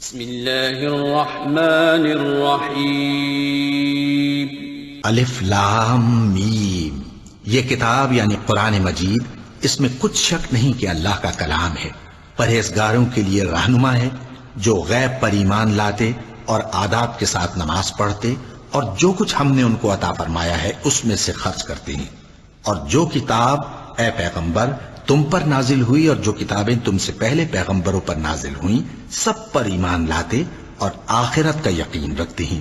بسم اللہ الرحمن الرحیم الف لام میم۔ یہ کتاب یعنی قرآن مجید، اس میں کچھ شک نہیں کہ اللہ کا کلام ہے، پرہیزگاروں کے لیے رہنما ہے، جو غیب پر ایمان لاتے اور آداب کے ساتھ نماز پڑھتے اور جو کچھ ہم نے ان کو عطا فرمایا ہے اس میں سے خرچ کرتے ہیں، اور جو کتاب اے پیغمبر تم پر نازل ہوئی اور جو کتابیں تم سے پہلے پیغمبروں پر نازل ہوئیں سب پر ایمان لاتے اور آخرت کا یقین رکھتے ہیں۔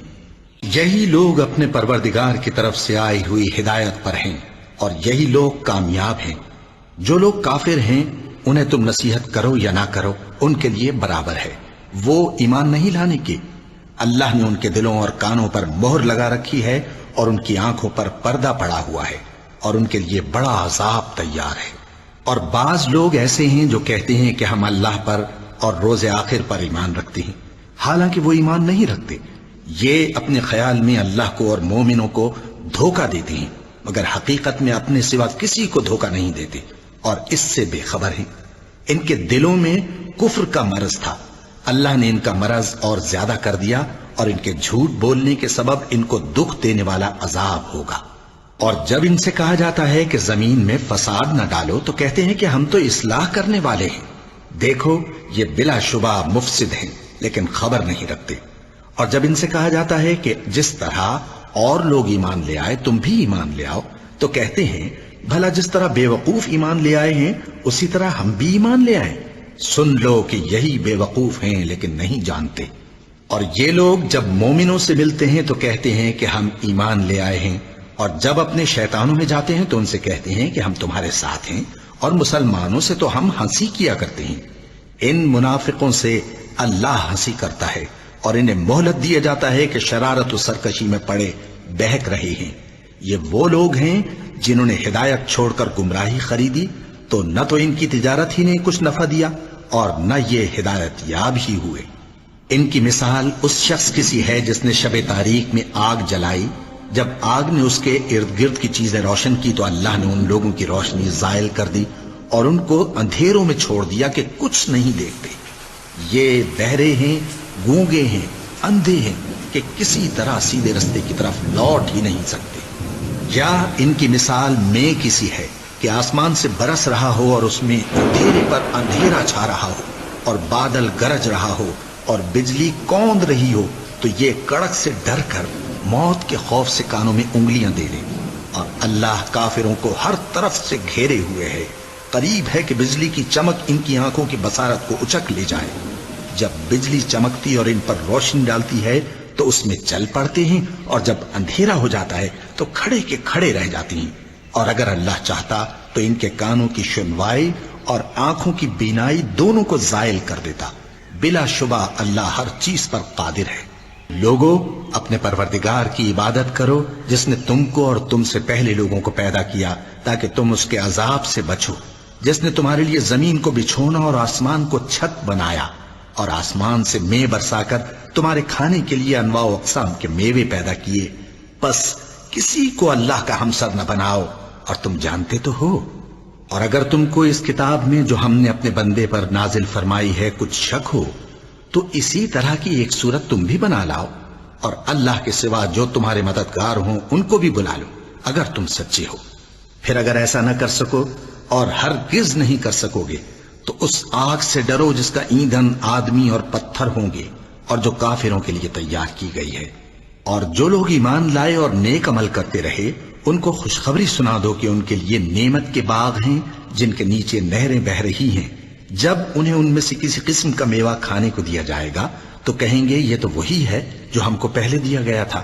یہی لوگ اپنے پروردگار کی طرف سے آئی ہوئی ہدایت پر ہیں اور یہی لوگ کامیاب ہیں۔ جو لوگ کافر ہیں انہیں تم نصیحت کرو یا نہ کرو ان کے لیے برابر ہے، وہ ایمان نہیں لانے کے۔ اللہ نے ان کے دلوں اور کانوں پر مہر لگا رکھی ہے اور ان کی آنکھوں پر پردہ پڑا ہوا ہے اور ان کے لیے بڑا عذاب تیار ہے۔ اور بعض لوگ ایسے ہیں جو کہتے ہیں کہ ہم اللہ پر اور روز آخر پر ایمان رکھتے ہیں، حالانکہ وہ ایمان نہیں رکھتے۔ یہ اپنے خیال میں اللہ کو اور مومنوں کو دھوکہ دیتے ہیں، مگر حقیقت میں اپنے سوا کسی کو دھوکہ نہیں دیتے اور اس سے بے خبر ہیں۔ ان کے دلوں میں کفر کا مرض تھا، اللہ نے ان کا مرض اور زیادہ کر دیا اور ان کے جھوٹ بولنے کے سبب ان کو دکھ دینے والا عذاب ہوگا۔ اور جب ان سے کہا جاتا ہے کہ زمین میں فساد نہ ڈالو تو کہتے ہیں کہ ہم تو اصلاح کرنے والے ہیں۔ دیکھو یہ بلا شبہ مفسد ہیں لیکن خبر نہیں رکھتے۔ اور جب ان سے کہا جاتا ہے کہ جس طرح اور لوگ ایمان لے آئے تم بھی ایمان لے آؤ تو کہتے ہیں بھلا جس طرح بے وقوف ایمان لے آئے ہیں اسی طرح ہم بھی ایمان لے آئیں۔ سن لو کہ یہی بے وقوف ہیں لیکن نہیں جانتے۔ اور یہ لوگ جب مومنوں سے ملتے ہیں تو کہتے ہیں کہ ہم ایمان لے آئے ہیں، اور جب اپنے شیطانوں میں جاتے ہیں تو ان سے کہتے ہیں کہ ہم تمہارے ساتھ ہیں، اور مسلمانوں سے تو ہم ہنسی کیا کرتے ہیں۔ ان منافقوں سے اللہ ہنسی کرتا ہے اور انہیں مہلت دیا جاتا ہے کہ شرارت و سرکشی میں پڑے بہک رہے ہیں۔ یہ وہ لوگ ہیں جنہوں نے ہدایت چھوڑ کر گمراہی خریدی، تو نہ تو ان کی تجارت ہی نے کچھ نفع دیا اور نہ یہ ہدایت یاب ہی ہوئے۔ ان کی مثال اس شخص کی سی ہے جس نے شب تاریک میں آگ جلائی، جب آگ نے اس کے ارد گرد کی چیزیں روشن کی تو اللہ نے ان لوگوں کی روشنی زائل کر دی اور ان کو اندھیروں میں چھوڑ دیا کہ کچھ نہیں دیکھتے۔ یہ بہرے ہیں، گونگے ہیں، اندھے ہیں کہ کسی طرح سیدھے رستے کی طرف لوٹ ہی نہیں سکتے۔ یا ان کی مثال میں کسی ہے کہ آسمان سے برس رہا ہو اور اس میں اندھیرے پر اندھیرا چھا رہا ہو اور بادل گرج رہا ہو اور بجلی کوند رہی ہو تو یہ کڑک سے ڈر کر موت کے خوف سے کانوں میں انگلیاں دے لیں۔ اور اللہ کافروں کو ہر طرف سے گھیرے ہوئے ہے، قریب ہے کہ بجلی کی چمک ان کی آنکھوں کی بصارت کو اچک لے جائے۔ جب بجلی چمکتی اور ان پر روشنی ڈالتی ہے تو اس میں چل پڑتے ہیں، اور جب اندھیرا ہو جاتا ہے تو کھڑے کے کھڑے رہ جاتے ہیں۔ اور اگر اللہ چاہتا تو ان کے کانوں کی سنوائی اور آنکھوں کی بینائی دونوں کو زائل کر دیتا۔ بلا شبہ اللہ ہر چیز پر قادر ہے۔ لوگو اپنے پروردگار کی عبادت کرو جس نے تم کو اور تم سے پہلے لوگوں کو پیدا کیا تاکہ تم اس کے عذاب سے بچو، جس نے تمہارے لیے زمین کو بچھونا اور آسمان کو چھت بنایا اور آسمان سے مے برسا کر تمہارے کھانے کے لیے انواع و اقسام کے میوے پیدا کیے۔ پس کسی کو اللہ کا ہمسر نہ بناؤ اور تم جانتے تو ہو۔ اور اگر تم کو اس کتاب میں جو ہم نے اپنے بندے پر نازل فرمائی ہے کچھ شک ہو تو اسی طرح کی ایک صورت تم بھی بنا لاؤ، اور اللہ کے سوا جو تمہارے مددگار ہوں ان کو بھی بلا لو اگر تم سچے ہو۔ پھر اگر ایسا نہ کر سکو اور ہرگز نہیں کر سکو گے تو اس آگ سے ڈرو جس کا ایندھن آدمی اور پتھر ہوں گے اور جو کافروں کے لیے تیار کی گئی ہے۔ اور جو لوگ ایمان لائے اور نیک عمل کرتے رہے ان کو خوشخبری سنا دو کہ ان کے لیے نعمت کے باغ ہیں جن کے نیچے نہریں بہہ رہی ہیں۔ جب انہیں ان میں سے کسی قسم کا میوہ کھانے کو دیا جائے گا تو کہیں گے یہ تو وہی ہے جو ہم کو پہلے دیا گیا تھا،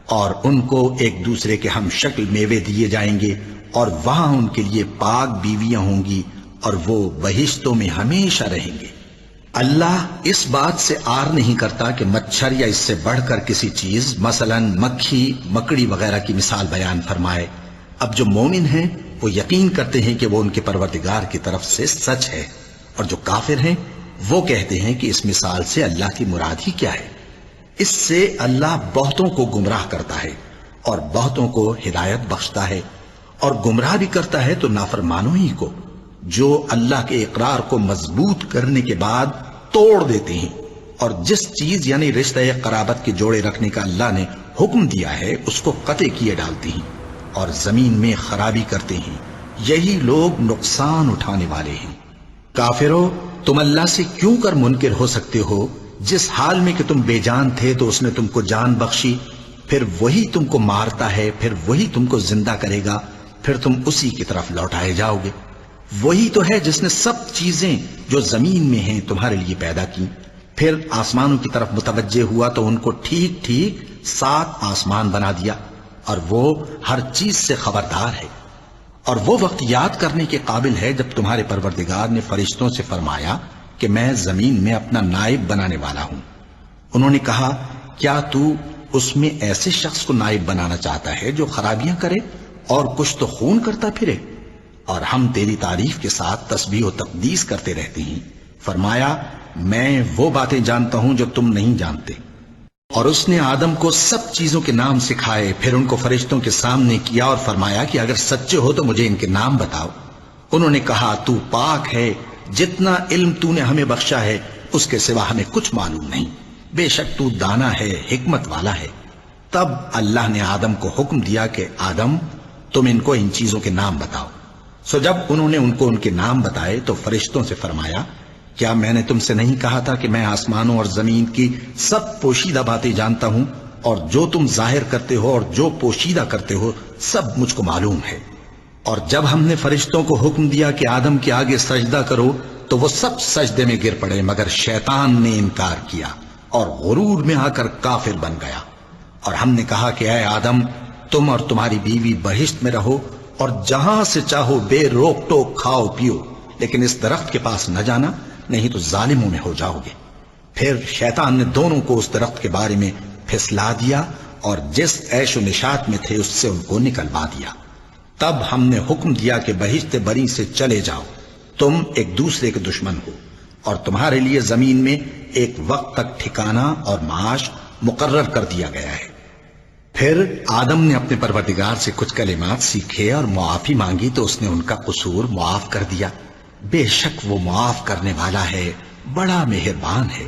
اور ان کو ایک دوسرے کے ہم شکل میوے دیے جائیں گے اور وہاں ان کے لیے پاک بیویاں ہوں گی اور وہ بہشتوں میں ہمیشہ رہیں گے۔ اللہ اس بات سے آر نہیں کرتا کہ مچھر یا اس سے بڑھ کر کسی چیز مثلا مکھی مکڑی وغیرہ کی مثال بیان فرمائے۔ اب جو مومن ہیں وہ یقین کرتے ہیں کہ وہ ان کے پروردگار کی طرف سے سچ ہے، اور جو کافر ہیں وہ کہتے ہیں کہ اس مثال سے اللہ کی مراد ہی کیا ہے۔ اس سے اللہ بہتوں کو گمراہ کرتا ہے اور بہتوں کو ہدایت بخشتا ہے، اور گمراہ بھی کرتا ہے تو نافرمانوں ہی کو، جو اللہ کے اقرار کو مضبوط کرنے کے بعد توڑ دیتے ہیں اور جس چیز یعنی رشتہ قرابت کے جوڑے رکھنے کا اللہ نے حکم دیا ہے اس کو قطع کیے ڈالتے ہیں اور زمین میں خرابی کرتے ہیں، یہی لوگ نقصان اٹھانے والے ہیں۔ کافرو، تم اللہ سے کیوں کر منکر ہو سکتے ہو؟ جس حال میں کہ تم بے جان تھے تو اس نے تم کو جان بخشی، پھر وہی تم کو مارتا ہے، پھر وہی تم کو زندہ کرے گا، پھر تم اسی کی طرف لوٹائے جاؤ گے۔ وہی تو ہے جس نے سب چیزیں جو زمین میں ہیں تمہارے لیے پیدا کی، پھر آسمانوں کی طرف متوجہ ہوا تو ان کو ٹھیک ٹھیک 7 آسمان بنا دیا، اور وہ ہر چیز سے خبردار ہے۔ اور وہ وقت یاد کرنے کے قابل ہے جب تمہارے پروردگار نے فرشتوں سے فرمایا کہ میں زمین میں اپنا نائب بنانے والا ہوں۔ انہوں نے کہا، کیا تو اس میں ایسے شخص کو نائب بنانا چاہتا ہے جو خرابیاں کرے اور کچھ تو خون کرتا پھرے؟ اور ہم تیری تعریف کے ساتھ تسبیح و تقدیس کرتے رہتے ہیں۔ فرمایا، میں وہ باتیں جانتا ہوں جو تم نہیں جانتے۔ اور اس نے آدم کو سب چیزوں کے نام سکھائے، پھر ان کو فرشتوں کے سامنے کیا اور فرمایا کہ اگر سچے ہو تو مجھے ان کے نام بتاؤ۔ انہوں نے کہا، تو پاک ہے، جتنا علم تو نے ہمیں بخشا ہے اس کے سوا ہمیں کچھ معلوم نہیں، بے شک تو دانا ہے، حکمت والا ہے۔ تب اللہ نے آدم کو حکم دیا کہ آدم، تم ان کو ان چیزوں کے نام بتاؤ۔ سو جب انہوں نے ان کو ان کے نام بتائے تو فرشتوں سے فرمایا، کیا میں نے تم سے نہیں کہا تھا کہ میں آسمانوں اور زمین کی سب پوشیدہ باتیں جانتا ہوں، اور جو تم ظاہر کرتے ہو اور جو پوشیدہ کرتے ہو سب مجھ کو معلوم ہے۔ اور جب ہم نے فرشتوں کو حکم دیا کہ آدم کے آگے سجدہ کرو تو وہ سب سجدے میں گر پڑے، مگر شیطان نے انکار کیا اور غرور میں آ کر کافر بن گیا۔ اور ہم نے کہا کہ اے آدم، تم اور تمہاری بیوی بہشت میں رہو اور جہاں سے چاہو بے روک ٹوک کھاؤ پیو، لیکن اس درخت کے پاس نہ جانا، نہیں تو ظالموں میں ہو جاؤ گے۔ پھر شیطان نے دونوں کو اس درخت کے بارے میں پھسلا دیا اور جس عیش و نشاط میں تھے اس سے ان کو نکلوا دیا۔ تب ہم نے حکم دیا کہ بہشت بری سے چلے جاؤ، تم ایک دوسرے کے دشمن ہو، اور تمہارے لیے زمین میں ایک وقت تک ٹھکانہ اور معاش مقرر کر دیا گیا ہے۔ پھر آدم نے اپنے پروردگار سے کچھ کلمات سیکھے اور معافی مانگی تو اس نے ان کا قصور معاف کر دیا۔ بے شک وہ معاف کرنے والا ہے، بڑا مہربان ہے۔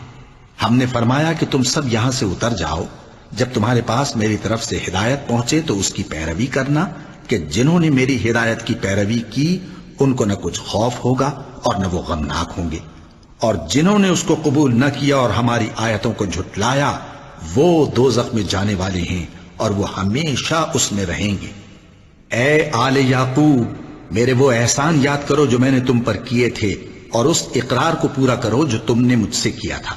ہم نے فرمایا کہ تم سب یہاں سے اتر جاؤ، جب تمہارے پاس میری طرف سے ہدایت پہنچے تو اس کی پیروی کرنا، کہ جنہوں نے میری ہدایت کی پیروی کی ان کو نہ کچھ خوف ہوگا اور نہ وہ غمناک ہوں گے، اور جنہوں نے اس کو قبول نہ کیا اور ہماری آیتوں کو جھٹلایا وہ دوزخ میں جانے والے ہیں اور وہ ہمیشہ اس میں رہیں گے۔ اے آل یعقوب، میرے وہ احسان یاد کرو جو میں نے تم پر کیے تھے، اور اس اقرار کو پورا کرو جو تم نے مجھ سے کیا تھا۔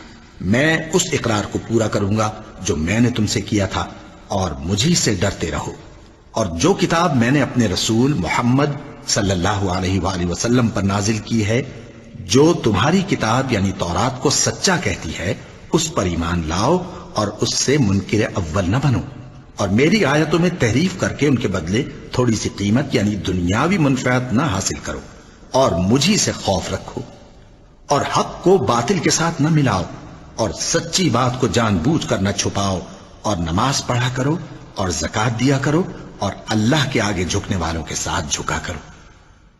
میں اس اقرار کو پورا کروں گا جو میں نے تم سے کیا تھا، اور مجھی سے ڈرتے رہو۔ اور جو کتاب میں نے اپنے رسول محمد صلی اللہ علیہ وآلہ وسلم پر نازل کی ہے، جو تمہاری کتاب یعنی تورات کو سچا کہتی ہے، اس پر ایمان لاؤ اور اس سے منکر اول نہ بنو، اور میری آیتوں میں تحریف کر کے ان کے بدلے تھوڑی سی قیمت یعنی دنیاوی منفعت نہ حاصل کرو، اور مجھی سے خوف رکھو، اور حق کو باطل کے ساتھ نہ ملاؤ، اور سچی بات کو جان بوجھ کر نہ چھپاؤ، اور نماز پڑھا کرو اور زکوٰۃ دیا کرو، اور اللہ کے آگے جھکنے والوں کے ساتھ جھکا کرو۔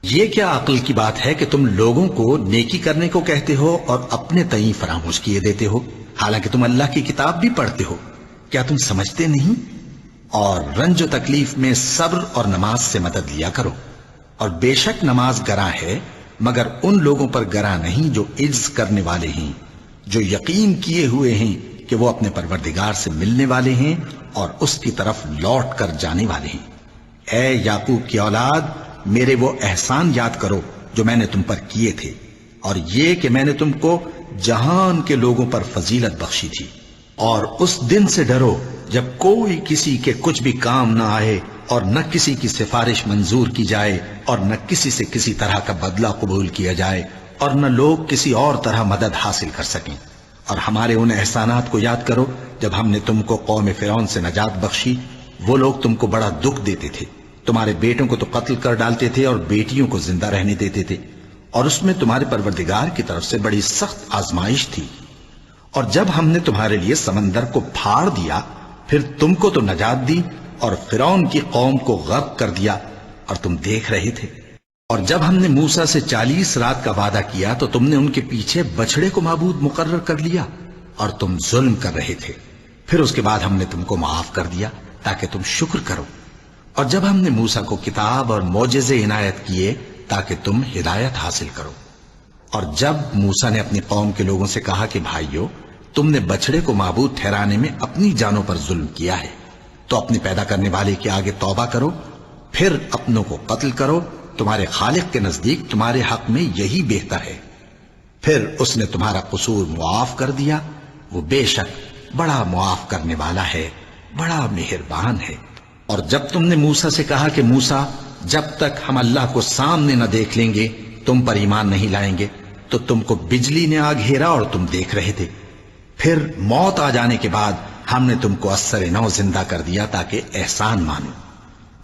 یہ کیا عقل کی بات ہے کہ تم لوگوں کو نیکی کرنے کو کہتے ہو اور اپنے تئیں فراموش کیے دیتے ہو، حالانکہ تم اللہ کی کتاب بھی پڑھتے ہو؟ کیا تم سمجھتے نہیں؟ اور رنج و تکلیف میں صبر اور نماز سے مدد لیا کرو، اور بے شک نماز گراں ہے، مگر ان لوگوں پر گراں نہیں جو عجز کرنے والے ہیں، جو یقین کیے ہوئے ہیں کہ وہ اپنے پروردگار سے ملنے والے ہیں اور اس کی طرف لوٹ کر جانے والے ہیں۔ اے یعقوب کی اولاد، میرے وہ احسان یاد کرو جو میں نے تم پر کیے تھے، اور یہ کہ میں نے تم کو جہان کے لوگوں پر فضیلت بخشی تھی۔ اور اس دن سے ڈرو جب کوئی کسی کے کچھ بھی کام نہ آئے، اور نہ کسی کی سفارش منظور کی جائے، اور نہ کسی سے کسی طرح کا بدلہ قبول کیا جائے، اور نہ لوگ کسی اور طرح مدد حاصل کر سکیں۔ اور ہمارے ان احسانات کو یاد کرو جب ہم نے تم کو قوم فرعون سے نجات بخشی۔ وہ لوگ تم کو بڑا دکھ دیتے تھے، تمہارے بیٹوں کو تو قتل کر ڈالتے تھے اور بیٹیوں کو زندہ رہنے دیتے تھے، اور اس میں تمہارے پروردگار کی طرف سے بڑی سخت آزمائش تھی۔ اور جب ہم نے تمہارے لیے سمندر کو پھاڑ دیا، پھر تم کو تو نجات دی اور فرعون کی قوم کو غرق کر دیا، اور تم دیکھ رہے تھے۔ اور جب ہم نے موسیٰ سے 40 رات کا وعدہ کیا تو تم نے ان کے پیچھے بچڑے کو معبود مقرر کر لیا، اور تم ظلم کر رہے تھے، پھر اس کے بعد ہم نے تم کو معاف کر دیا تاکہ تم شکر کرو، اور جب ہم نے موسیٰ کو کتاب اور معجزے عنایت کیے تاکہ تم ہدایت حاصل کرو۔ اور جب موسیٰ نے اپنی قوم کے لوگوں سے کہا کہ بھائیو، تم نے بچڑے کو معبود ٹھہرانے میں اپنی جانوں پر ظلم کیا ہے، تو اپنے پیدا کرنے والے کے آگے توبہ کرو، پھر اپنوں کو قتل کرو، تمہارے خالق کے نزدیک تمہارے حق میں یہی بہتر ہے۔ پھر اس نے تمہارا قصور معاف کر دیا، وہ بے شک بڑا معاف کرنے والا ہے، بڑا مہربان ہے۔ اور جب تم نے موسیٰ سے کہا کہ موسیٰ، جب تک ہم اللہ کو سامنے نہ دیکھ لیں گے تم پر ایمان نہیں لائیں گے، تو تم کو بجلی نے آ گھیرا اور تم دیکھ رہے تھے، پھر موت آ جانے کے بعد ہم نے تم کو اثر نو زندہ کر دیا تاکہ احسان مانو،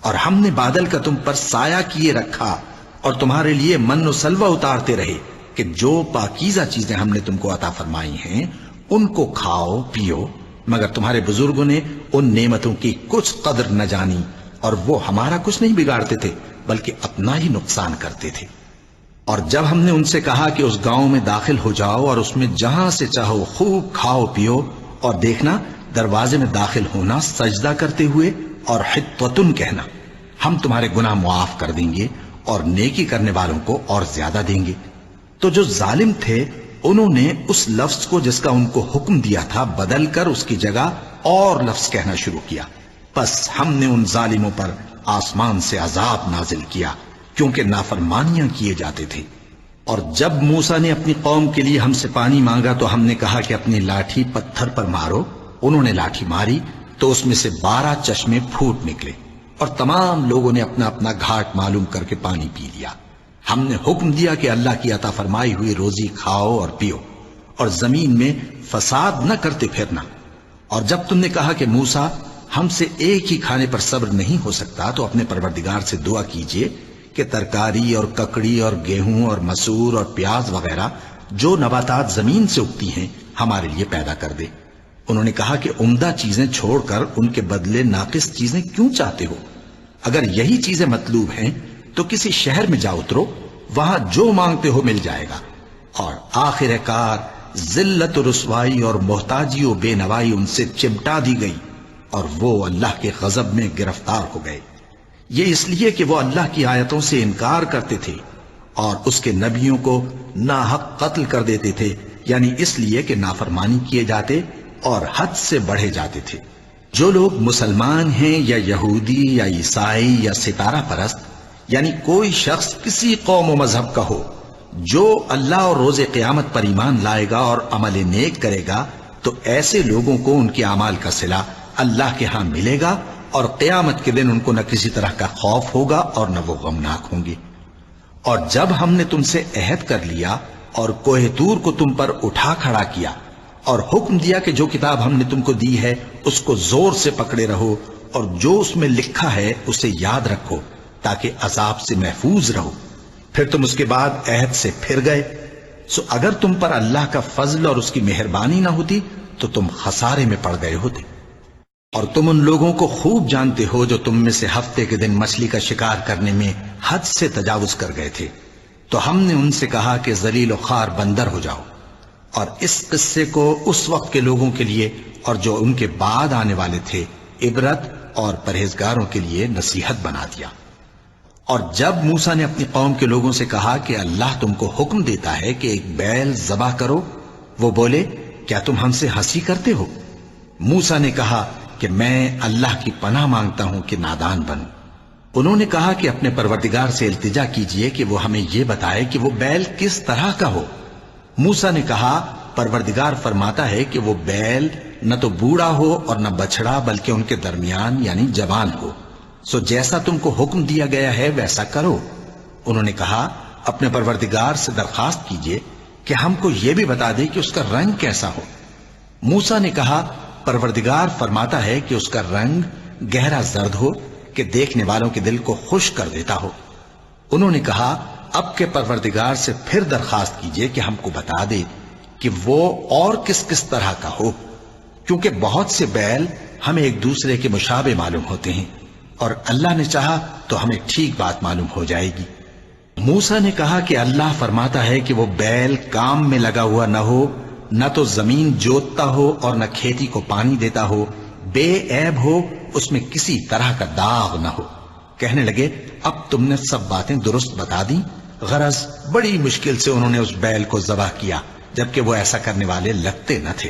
اور ہم نے بادل کا تم پر سایہ کیے رکھا اور تمہارے لیے من و سلوہ اتارتے رہے کہ جو پاکیزہ چیزیں ہم نے تم کو عطا فرمائی ہیں ان کو کھاؤ پیو، مگر تمہارے بزرگوں نے ان نعمتوں کی کچھ قدر نہ جانی، اور وہ ہمارا کچھ نہیں بگاڑتے تھے بلکہ اپنا ہی نقصان کرتے تھے۔ اور جب ہم نے ان سے کہا کہ اس گاؤں میں داخل ہو جاؤ اور اس میں جہاں سے چاہو خوب کھاؤ پیو، اور دیکھنا دروازے میں داخل ہونا سجدہ کرتے ہوئے اور حطوتن کہنا، ہم تمہارے گناہ معاف کر دیں گے اور نیکی کرنے والوں کو اور زیادہ دیں گے، تو جو ظالم تھے انہوں نے اس لفظ کو جس کا ان کو حکم دیا تھا بدل کر اس کی جگہ اور لفظ کہنا شروع کیا، پس ہم نے ان ظالموں پر آسمان سے عذاب نازل کیا کیونکہ نافرمانیاں کیے جاتے تھے۔ اور جب موسیٰ نے اپنی قوم کے لیے ہم سے پانی مانگا تو ہم نے کہا کہ اپنی لاٹھی پتھر پر مارو، انہوں نے لاٹھی ماری تو اس میں سے 12 چشمے پھوٹ نکلے، اور تمام لوگوں نے اپنا اپنا گھاٹ معلوم کر کے پانی پی لیا۔ ہم نے حکم دیا کہ اللہ کی عطا فرمائی ہوئی روزی کھاؤ اور پیو، اور زمین میں فساد نہ کرتے پھرنا۔ اور جب تم نے کہا کہ موسیٰ، ہم سے ایک ہی کھانے پر صبر نہیں ہو سکتا، تو اپنے پروردگار سے دعا کیجئے کہ ترکاری اور ککڑی اور گیہوں اور مسور اور پیاز وغیرہ جو نباتات زمین سے اگتی ہیں ہمارے لیے پیدا کر دے۔ انہوں نے کہا کہ عمدہ چیزیں چھوڑ کر ان کے بدلے ناقص چیزیں کیوں چاہتے ہو؟ اگر یہی چیزیں مطلوب ہیں تو کسی شہر میں جا اترو، وہاں جو مانگتے ہو مل جائے گا۔ اور آخر کار ذلت و رسوائی اور محتاجی و بے نوائی ان سے چمٹا دی گئی، اور وہ اللہ کے غضب میں گرفتار ہو گئے، یہ اس لیے کہ وہ اللہ کی آیتوں سے انکار کرتے تھے اور اس کے نبیوں کو ناحق قتل کر دیتے تھے، یعنی اس لیے کہ نافرمانی کیے جاتے اور حد سے بڑھے جاتے تھے۔ جو لوگ مسلمان ہیں یا یہودی یا عیسائی یا ستارہ پرست، یعنی کوئی شخص کسی قوم و مذہب کا ہو، جو اللہ اور روز قیامت پر ایمان لائے گا اور عمل نیک کرے گا، تو ایسے لوگوں کو ان کے اعمال کا صلہ اللہ کے ہاں ملے گا، اور قیامت کے دن ان کو نہ کسی طرح کا خوف ہوگا اور نہ وہ غمناک ہوں گے۔ اور جب ہم نے تم سے عہد کر لیا اور کوہ طور کو تم پر اٹھا کھڑا کیا اور حکم دیا کہ جو کتاب ہم نے تم کو دی ہے اس کو زور سے پکڑے رہو، اور جو اس میں لکھا ہے اسے یاد رکھو تاکہ عذاب سے محفوظ رہو، پھر تم اس کے بعد عہد سے پھر گئے، سو اگر تم پر اللہ کا فضل اور اس کی مہربانی نہ ہوتی تو تم خسارے میں پڑ گئے ہوتے۔ اور تم ان لوگوں کو خوب جانتے ہو جو تم میں سے ہفتے کے دن مچھلی کا شکار کرنے میں حد سے تجاوز کر گئے تھے، تو ہم نے ان سے کہا کہ ذلیل و خوار بندر ہو جاؤ، اور اس قصے کو اس وقت کے لوگوں کے لیے اور جو ان کے بعد آنے والے تھے عبرت اور پرہیزگاروں کے لیے نصیحت بنا دیا۔ اور جب موسیٰ نے اپنی قوم کے لوگوں سے کہا کہ اللہ تم کو حکم دیتا ہے کہ ایک بیل ذبح کرو، وہ بولے کیا تم ہم سے ہنسی کرتے ہو؟ موسیٰ نے کہا کہ میں اللہ کی پناہ مانگتا ہوں کہ نادان بنوں۔ انہوں نے کہا کہ اپنے پروردگار سے التجا کیجئے کہ وہ ہمیں یہ بتائے کہ وہ بیل کس طرح کا ہو۔ موسیٰ نے کہا پروردگار فرماتا ہے کہ وہ بیل نہ تو بوڑھا ہو اور نہ بچڑا بلکہ ان کے درمیان یعنی جوان ہو، سو جیسا تم کو حکم دیا گیا ہے ویسا کرو۔ انہوں نے کہا اپنے پروردگار سے درخواست کیجئے کہ ہم کو یہ بھی بتا دے کہ اس کا رنگ کیسا ہو۔ موسیٰ نے کہا پروردگار فرماتا ہے کہ اس کا رنگ گہرا زرد ہو کہ دیکھنے والوں کے دل کو خوش کر دیتا ہو۔ انہوں نے کہا اب کے پروردگار سے پھر درخواست کیجئے کہ ہم کو بتا دے کہ وہ اور کس کس طرح کا ہو، کیونکہ بہت سے بیل ہمیں ایک دوسرے کے مشابہ معلوم ہوتے ہیں، اور اللہ نے چاہا تو ہمیں ٹھیک بات معلوم ہو جائے گی۔ موسیٰ نے کہا کہ اللہ فرماتا ہے کہ وہ بیل کام میں لگا ہوا نہ ہو نہ تو زمین جوتتا ہو اور نہ کھیتی کو پانی دیتا ہو، بے عیب ہو، اس میں کسی طرح کا داغ نہ ہو۔ کہنے لگے اب تم نے سب باتیں درست بتا دی۔ غرض بڑی مشکل سے انہوں نے اس بیل کو ذبح کیا، جبکہ وہ ایسا کرنے والے لگتے نہ تھے۔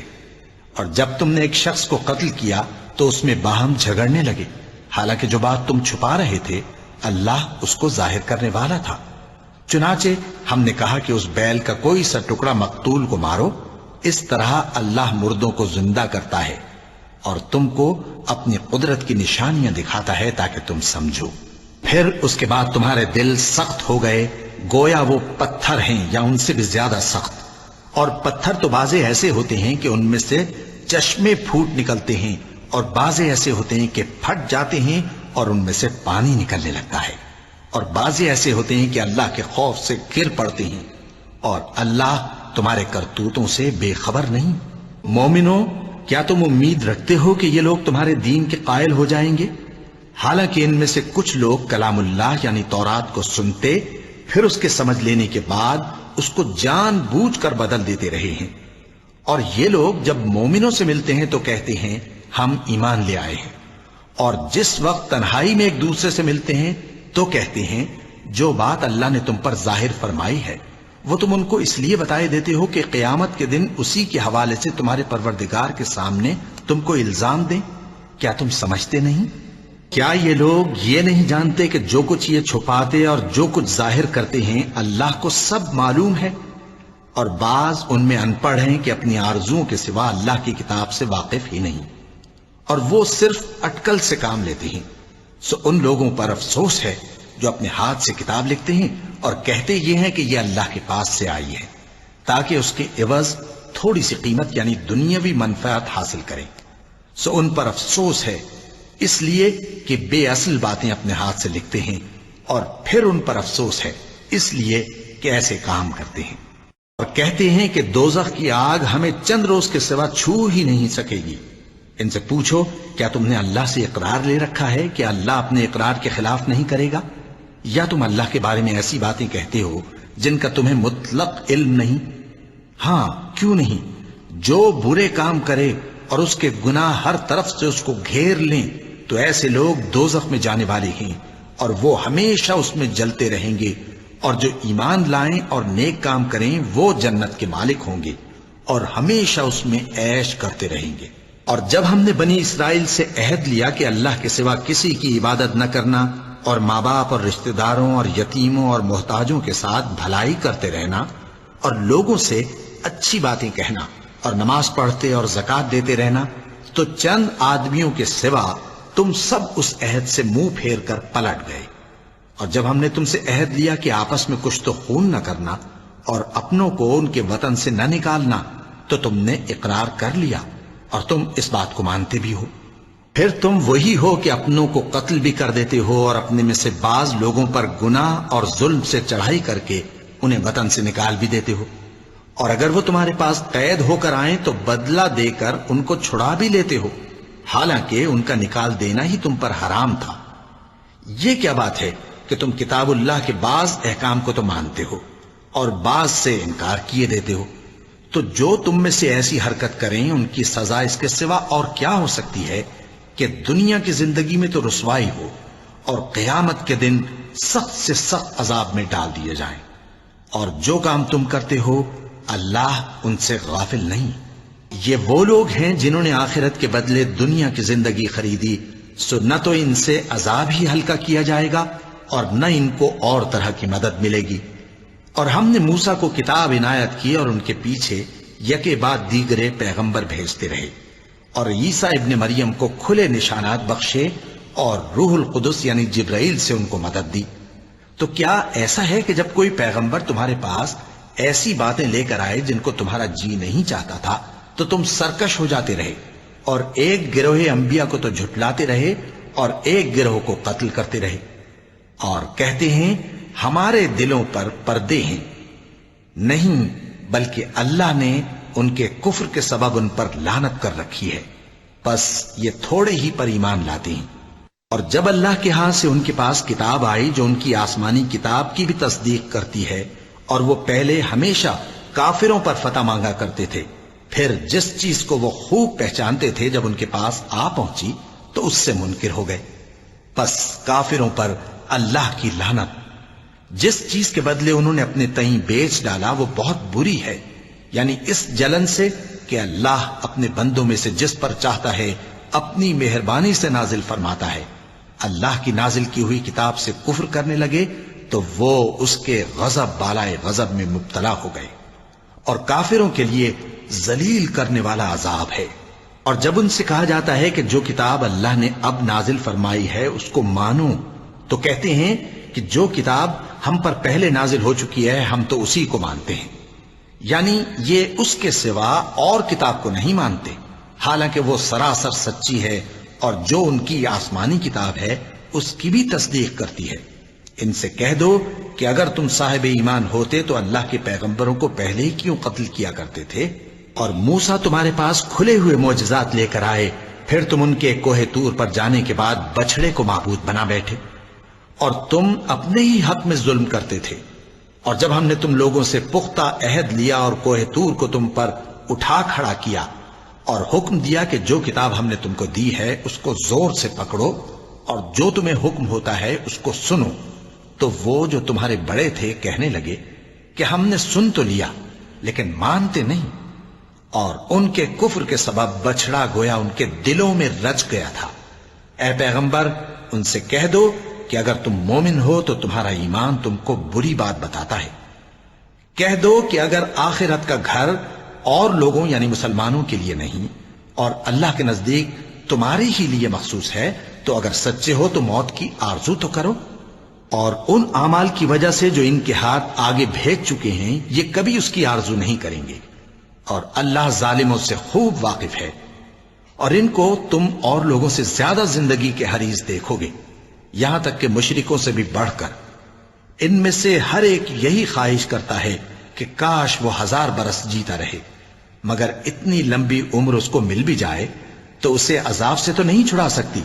اور جب تم نے ایک شخص کو قتل کیا تو اس میں باہم جھگڑنے لگے، حالانکہ جو بات تم چھپا رہے تھے اللہ اس کو ظاہر کرنے والا تھا۔ چنانچہ ہم نے کہا کہ اس بیل کا کوئی سا ٹکڑا مقتول کو مارو، اس طرح اللہ مردوں کو زندہ کرتا ہے اور تم کو اپنی قدرت کی نشانیاں دکھاتا ہے تاکہ تم سمجھو۔ پھر اس کے بعد تمہارے دل سخت ہو گئے، گویا وہ پتھر ہیں یا ان سے بھی زیادہ سخت۔ اور پتھر تو بعضے ایسے ہوتے ہیں کہ ان میں سے چشمے پھوٹ نکلتے ہیں، اور بعضے ایسے ہوتے ہیں کہ پھٹ جاتے ہیں اور ان میں سے پانی نکلنے لگتا ہے، اور بعضے ایسے ہوتے ہیں کہ اللہ کے خوف سے گر پڑتے ہیں، اور اللہ تمہارے کرتوتوں سے بے خبر نہیں۔ مومنو، کیا تم امید رکھتے ہو کہ یہ لوگ تمہارے دین کے قائل ہو جائیں گے؟ حالانکہ ان میں سے کچھ لوگ کلام اللہ یعنی تورات کو سنتے، پھر اس کے سمجھ لینے کے بعد اس کو جان بوجھ کر بدل دیتے رہے ہیں۔ اور یہ لوگ جب مومنوں سے ملتے ہیں تو کہتے ہیں ہم ایمان لے آئے ہیں، اور جس وقت تنہائی میں ایک دوسرے سے ملتے ہیں تو کہتے ہیں جو بات اللہ نے تم پر ظاہر فرمائی ہے وہ تم ان کو اس لیے بتائے دیتے ہو کہ قیامت کے دن اسی کے حوالے سے تمہارے پروردگار کے سامنے تم کو الزام دیں۔ کیا تم سمجھتے نہیں؟ کیا یہ لوگ یہ نہیں جانتے کہ جو کچھ یہ چھپاتے اور جو کچھ ظاہر کرتے ہیں اللہ کو سب معلوم ہے؟ اور بعض ان میں ان پڑھ ہیں کہ اپنی آرزوؤں کے سوا اللہ کی کتاب سے واقف ہی نہیں، اور وہ صرف اٹکل سے کام لیتے ہیں۔ سو ان لوگوں پر افسوس ہے جو اپنے ہاتھ سے کتاب لکھتے ہیں اور کہتے یہ ہیں کہ یہ اللہ کے پاس سے آئی ہے، تاکہ اس کے عوض تھوڑی سی قیمت یعنی دنیاوی منفعت حاصل کریں۔ سو ان پر افسوس ہے اس لیے کہ بے اصل باتیں اپنے ہاتھ سے لکھتے ہیں، اور پھر ان پر افسوس ہے اس لیے کہ ایسے کام کرتے ہیں، اور کہتے ہیں کہ دوزخ کی آگ ہمیں چند روز کے سوا چھو ہی نہیں سکے گی۔ ان سے پوچھو کیا تم نے اللہ سے اقرار لے رکھا ہے کہ اللہ اپنے اقرار کے خلاف نہیں کرے گا؟ یا تم اللہ کے بارے میں ایسی باتیں کہتے ہو جن کا تمہیں مطلق علم نہیں؟ ہاں کیوں نہیں، جو برے کام کرے اور اس کے گناہ ہر طرف سے اس کو گھیر لیں تو ایسے لوگ دوزخ میں جانے والے ہیں، اور وہ ہمیشہ اس میں جلتے رہیں گے، اور جو ایمان لائیں اور نیک کام کریں وہ جنت کے مالک ہوں گے اور ہمیشہ اس میں عیش کرتے رہیں گے۔ اور جب ہم نے بنی اسرائیل سے عہد لیا کہ اللہ کے سوا کسی کی عبادت نہ کرنا، اور ماں باپ اور رشتہ داروں اور یتیموں اور محتاجوں کے ساتھ بھلائی کرتے رہنا، اور لوگوں سے اچھی باتیں کہنا، اور نماز پڑھتے اور زکوٰۃ دیتے رہنا، تو چند آدمیوں کے سوا تم سب اس عہد سے منہ پھیر کر پلٹ گئے۔ اور جب ہم نے تم سے عہد لیا کہ آپس میں کچھ تو خون نہ کرنا اور اپنوں کو ان کے وطن سے نہ نکالنا، تو تم نے اقرار کر لیا اور تم اس بات کو مانتے بھی ہو۔ پھر تم وہی ہو کہ اپنوں کو قتل بھی کر دیتے ہو اور اپنے میں سے بعض لوگوں پر گناہ اور ظلم سے چڑھائی کر کے انہیں وطن سے نکال بھی دیتے ہو، اور اگر وہ تمہارے پاس قید ہو کر آئیں تو بدلہ دے کر ان کو چھڑا بھی لیتے ہو، حالانکہ ان کا نکال دینا ہی تم پر حرام تھا۔ یہ کیا بات ہے کہ تم کتاب اللہ کے بعض احکام کو تو مانتے ہو اور بعض سے انکار کیے دیتے ہو؟ تو جو تم میں سے ایسی حرکت کریں ان کی سزا اس کے سوا اور کیا ہو سکتی ہے کہ دنیا کی زندگی میں تو رسوائی ہو اور قیامت کے دن سخت سے سخت عذاب میں ڈال دیے جائیں۔ اور جو کام تم کرتے ہو اللہ ان سے غافل نہیں۔ یہ وہ لوگ ہیں جنہوں نے آخرت کے بدلے دنیا کی زندگی خریدی، سو نہ تو ان سے عذاب ہی ہلکا کیا جائے گا اور نہ ان کو اور طرح کی مدد ملے گی۔ اور ہم نے موسیٰ کو کتاب عنایت کی اور ان کے پیچھے یکے بعد دیگرے پیغمبر بھیجتے رہے، اور عیسیٰ ابن مریم کو کھلے نشانات بخشے اور روح القدس یعنی جبرائیل سے ان کو مدد دی۔ تو کیا ایسا ہے کہ جب کوئی پیغمبر تمہارے پاس ایسی باتیں لے کر آئے جن کو تمہارا جی نہیں چاہتا تھا تو تم سرکش ہو جاتے رہے، اور ایک گروہ انبیاء کو تو جھٹلاتے رہے اور ایک گروہ کو قتل کرتے رہے، اور کہتے ہیں ہمارے دلوں پر پردے ہیں؟ نہیں، بلکہ اللہ نے ان کے کفر کے سبب ان پر لعنت کر رکھی ہے، بس یہ تھوڑے ہی پر ایمان لاتے ہیں۔ اور جب اللہ کے ہاں سے ان کے پاس کتاب آئی جو ان کی آسمانی کتاب کی بھی تصدیق کرتی ہے، اور وہ پہلے ہمیشہ کافروں پر فتح مانگا کرتے تھے، پھر جس چیز کو وہ خوب پہچانتے تھے جب ان کے پاس آ پہنچی تو اس سے منکر ہو گئے. پس کافروں پر اللہ کی لعنت. جس چیز کے بدلے انہوں نے اپنے تئیں بیچ ڈالا وہ بہت بری ہے، یعنی اس جلن سے کہ اللہ اپنے بندوں میں سے جس پر چاہتا ہے اپنی مہربانی سے نازل فرماتا ہے. اللہ کی نازل کی ہوئی کتاب سے کفر کرنے لگے تو وہ اس کے غضب بالائے غضب میں مبتلا ہو گئے، اور کافروں کے لیے ذلیل کرنے والا عذاب ہے. اور جب ان سے کہا جاتا ہے کہ جو کتاب اللہ نے اب نازل فرمائی ہے اس کو مانو، تو کہتے ہیں کہ جو کتاب ہم پر پہلے نازل ہو چکی ہے ہم تو اسی کو مانتے ہیں. یعنی یہ اس کے سوا اور کتاب کو نہیں مانتے، حالانکہ وہ سراسر سچی ہے، اور جو ان کی آسمانی کتاب ہے اس کی بھی تصدیق کرتی ہے. ان سے کہہ دو کہ اگر تم صاحب ایمان ہوتے تو اللہ کے پیغمبروں کو پہلے ہی کیوں قتل کیا کرتے تھے؟ اور موسیٰ تمہارے پاس کھلے ہوئے معجزات لے کر آئے، پھر تم ان کے کوہ طور پر جانے کے بعد بچڑے کو معبود بنا بیٹھے، اور تم اپنے ہی حق میں ظلم کرتے تھے. اور جب ہم نے تم لوگوں سے پختہ عہد لیا اور کوہ طور کو تم پر اٹھا کھڑا کیا اور حکم دیا کہ جو کتاب ہم نے تم کو دی ہے اس کو زور سے پکڑو اور جو تمہیں حکم ہوتا ہے اس کو سنو، تو وہ جو تمہارے بڑے تھے کہنے لگے کہ ہم نے سن تو لیا لیکن مانتے نہیں، اور ان کے کفر کے سبب بچڑا گویا ان کے دلوں میں رچ گیا تھا. اے پیغمبر ان سے کہہ دو کہ اگر تم مومن ہو تو تمہارا ایمان تم کو بری بات بتاتا ہے. کہہ دو کہ اگر آخرت کا گھر اور لوگوں یعنی مسلمانوں کے لیے نہیں اور اللہ کے نزدیک تمہارے ہی لیے مخصوص ہے تو اگر سچے ہو تو موت کی آرزو تو کرو، اور ان اعمال کی وجہ سے جو ان کے ہاتھ آگے بھیج چکے ہیں یہ کبھی اس کی آرزو نہیں کریں گے، اور اللہ ظالموں سے خوب واقف ہے. اور ان کو تم اور لوگوں سے زیادہ زندگی کے حریص دیکھو گے، یہاں تک کہ مشرکوں سے بھی بڑھ کر. ان میں سے ہر ایک یہی خواہش کرتا ہے کہ کاش وہ 1000 برس جیتا رہے، مگر اتنی لمبی عمر اس کو مل بھی جائے تو اسے عذاب سے تو نہیں چھڑا سکتی.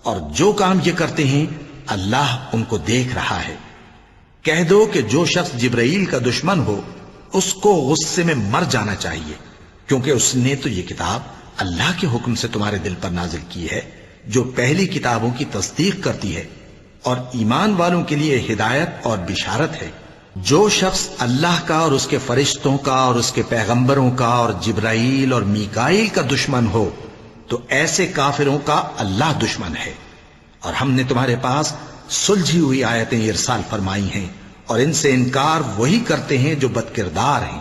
اور جو کام یہ کرتے ہیں اللہ ان کو دیکھ رہا ہے. کہہ دو کہ جو شخص جبرائیل کا دشمن ہو اس کو غصے میں مر جانا چاہیے، کیونکہ اس نے تو یہ کتاب اللہ کے حکم سے تمہارے دل پر نازل کی ہے جو پہلی کتابوں کی تصدیق کرتی ہے اور ایمان والوں کے لیے ہدایت اور بشارت ہے. جو شخص اللہ کا اور اس کے فرشتوں کا اور اس کے پیغمبروں کا اور جبرائیل اور میکائیل کا دشمن ہو تو ایسے کافروں کا اللہ دشمن ہے. اور ہم نے تمہارے پاس سلجھی ہوئی آیتیں ارسال فرمائی ہیں اور ان سے انکار وہی کرتے ہیں جو بد کردار ہیں.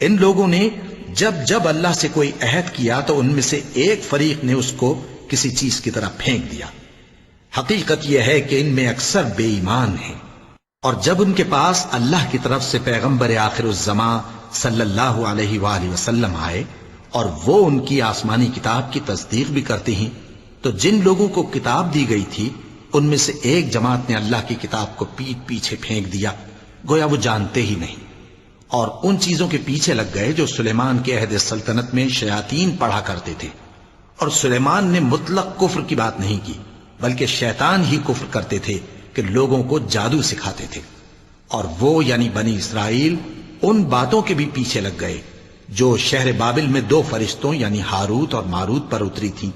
ان لوگوں نے جب جب اللہ سے کوئی عہد کیا تو ان میں سے ایک فریق نے اس کو کسی چیز کی طرح پھینک دیا. حقیقت یہ ہے کہ ان میں اکثر بے ایمان ہیں. اور جب ان کے پاس اللہ کی طرف سے پیغمبر آخر الزمان صلی اللہ علیہ وآلہ وسلم آئے اور وہ ان کی آسمانی کتاب کی تصدیق بھی کرتے ہیں تو جن لوگوں کو کتاب دی گئی تھی ان میں سے ایک جماعت نے اللہ کی کتاب کو پیٹ پیچھے پھینک دیا گویا وہ جانتے ہی نہیں، اور ان چیزوں کے پیچھے لگ گئے جو سلیمان کے عہد سلطنت میں شیاطین پڑھا کرتے تھے. اور سلیمان نے مطلق کفر کی بات نہیں کی بلکہ شیطان ہی کفر کرتے تھے کہ لوگوں کو جادو سکھاتے تھے. اور وہ یعنی بنی اسرائیل ان باتوں کے بھی پیچھے لگ گئے جو شہر بابل میں 2 فرشتوں یعنی ہاروت اور ماروت پر اتری تھی،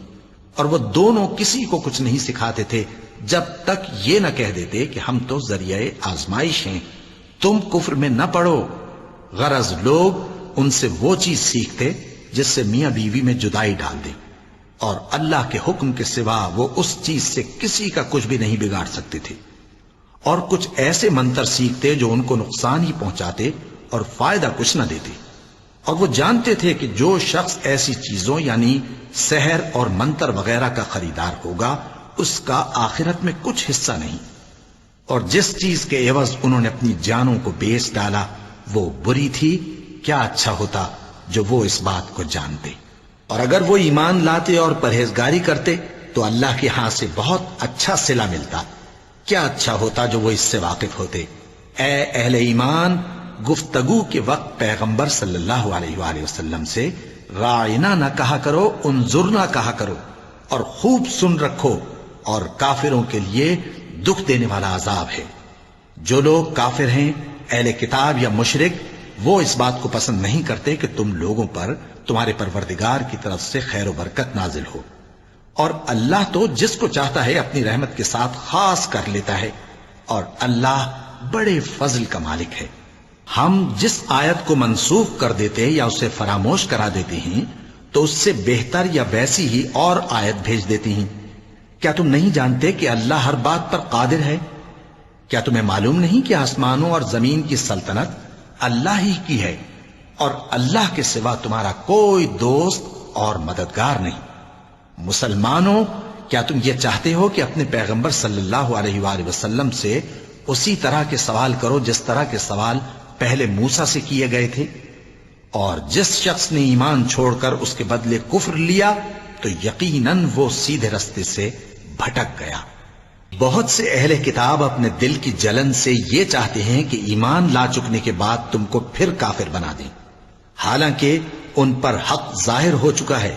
اور وہ دونوں کسی کو کچھ نہیں سکھاتے تھے جب تک یہ نہ کہہ دیتے کہ ہم تو ذریعہ آزمائش ہیں، تم کفر میں نہ پڑو. غرض لوگ ان سے وہ چیز سیکھتے جس سے میاں بیوی میں جدائی ڈال دے، اور اللہ کے حکم کے سوا وہ اس چیز سے کسی کا کچھ بھی نہیں بگاڑ سکتے تھے. اور کچھ ایسے منتر سیکھتے جو ان کو نقصان ہی پہنچاتے اور فائدہ کچھ نہ دیتے. اور وہ جانتے تھے کہ جو شخص ایسی چیزوں یعنی سحر اور منتر وغیرہ کا خریدار ہوگا اس کا آخرت میں کچھ حصہ نہیں، اور جس چیز کے عوض انہوں نے اپنی جانوں کو بیچ ڈالا وہ بری تھی. کیا اچھا ہوتا جو وہ اس بات کو جانتے. اور اگر وہ ایمان لاتے اور پرہیزگاری کرتے تو اللہ کے ہاں سے بہت اچھا صلہ ملتا. کیا اچھا ہوتا جو وہ اس سے واقف ہوتے. اے اہل ایمان، گفتگو کے وقت پیغمبر صلی اللہ علیہ وآلہ وسلم سے رائنا نہ کہا کرو، انظرنا کہا کرو، اور خوب سن رکھو، اور کافروں کے لیے دکھ دینے والا عذاب ہے. جو لوگ کافر ہیں، اہل کتاب یا مشرک، وہ اس بات کو پسند نہیں کرتے کہ تم لوگوں پر تمہارے پروردگار کی طرف سے خیر و برکت نازل ہو، اور اللہ تو جس کو چاہتا ہے اپنی رحمت کے ساتھ خاص کر لیتا ہے، اور اللہ بڑے فضل کا مالک ہے۔ ہم جس آیت کو منسوخ کر دیتے یا اسے فراموش کرا دیتے ہیں تو اس سے بہتر یا ویسی ہی اور آیت بھیج دیتی ہیں۔ کیا تم نہیں جانتے کہ اللہ ہر بات پر قادر ہے؟ کیا تمہیں معلوم نہیں کہ آسمانوں اور زمین کی سلطنت اللہ ہی کی ہے، اور اللہ کے سوا تمہارا کوئی دوست اور مددگار نہیں؟ مسلمانوں، کیا تم یہ چاہتے ہو کہ اپنے پیغمبر صلی اللہ علیہ وآلہ وسلم سے اسی طرح کے سوال کرو جس طرح کے سوال پہلے موسیٰ سے کیے گئے تھے؟ اور جس شخص نے ایمان چھوڑ کر اس کے بدلے کفر لیا تو یقیناً وہ سیدھے رستے سے بھٹک گیا۔ بہت سے اہل کتاب اپنے دل کی جلن سے یہ چاہتے ہیں کہ ایمان لا چکنے کے بعد تم کو پھر کافر بنا دیں، حالانکہ ان پر حق ظاہر ہو چکا ہے۔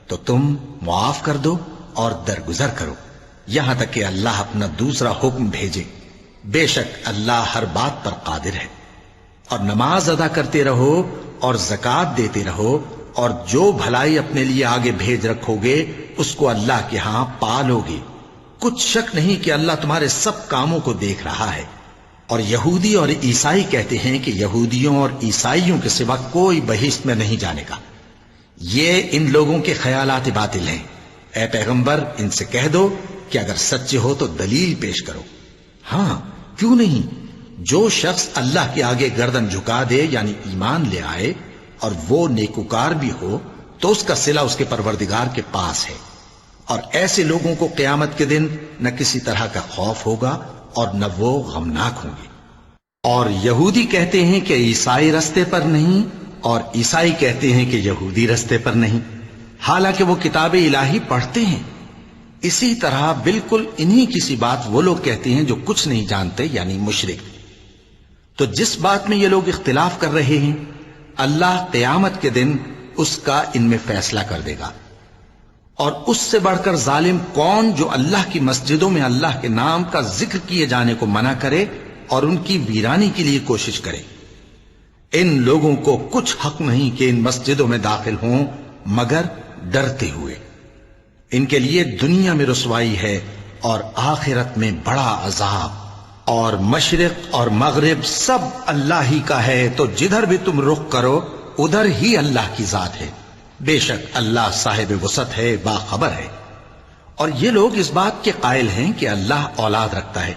تو تم معاف کر دو اور درگزر کرو یہاں تک کہ اللہ اپنا دوسرا حکم بھیجے۔ بے شک اللہ ہر بات پر قادر ہے۔ اور نماز ادا کرتے رہو اور زکوٰۃ دیتے رہو، اور جو بھلائی اپنے لیے آگے بھیج رکھو گے اس کو اللہ کے ہاں پالو گے۔ کچھ شک نہیں کہ اللہ تمہارے سب کاموں کو دیکھ رہا ہے۔ اور یہودی اور عیسائی کہتے ہیں کہ یہودیوں اور عیسائیوں کے سوا کوئی بہشت میں نہیں جانے گا۔ یہ ان لوگوں کے خیالات باطل ہیں۔ اے پیغمبر، ان سے کہہ دو کہ اگر سچے ہو تو دلیل پیش کرو۔ ہاں، کیوں نہیں؟ جو شخص اللہ کے آگے گردن جھکا دے یعنی ایمان لے آئے اور وہ نیکوکار بھی ہو تو اس کا صلہ اس کے پروردگار کے پاس ہے، اور ایسے لوگوں کو قیامت کے دن نہ کسی طرح کا خوف ہوگا اور نہ وہ غمناک ہوں گے۔ اور یہودی کہتے ہیں کہ عیسائی رستے پر نہیں، اور عیسائی کہتے ہیں کہ یہودی رستے پر نہیں، حالانکہ وہ کتاب الہی پڑھتے ہیں۔ اسی طرح بالکل انہی کسی بات وہ لوگ کہتے ہیں جو کچھ نہیں جانتے یعنی مشرک۔ تو جس بات میں یہ لوگ اختلاف کر رہے ہیں اللہ قیامت کے دن اس کا ان میں فیصلہ کر دے گا۔ اور اس سے بڑھ کر ظالم کون جو اللہ کی مسجدوں میں اللہ کے نام کا ذکر کیے جانے کو منع کرے اور ان کی ویرانی کے لیے کوشش کرے۔ ان لوگوں کو کچھ حق نہیں کہ ان مسجدوں میں داخل ہوں مگر ڈرتے ہوئے۔ ان کے لیے دنیا میں رسوائی ہے اور آخرت میں بڑا عذاب۔ اور مشرق اور مغرب سب اللہ ہی کا ہے، تو جدھر بھی تم رخ کرو ادھر ہی اللہ کی ذات ہے۔ بے شک اللہ صاحب وسعت ہے، باخبر ہے۔ اور یہ لوگ اس بات کے قائل ہیں کہ اللہ اولاد رکھتا ہے۔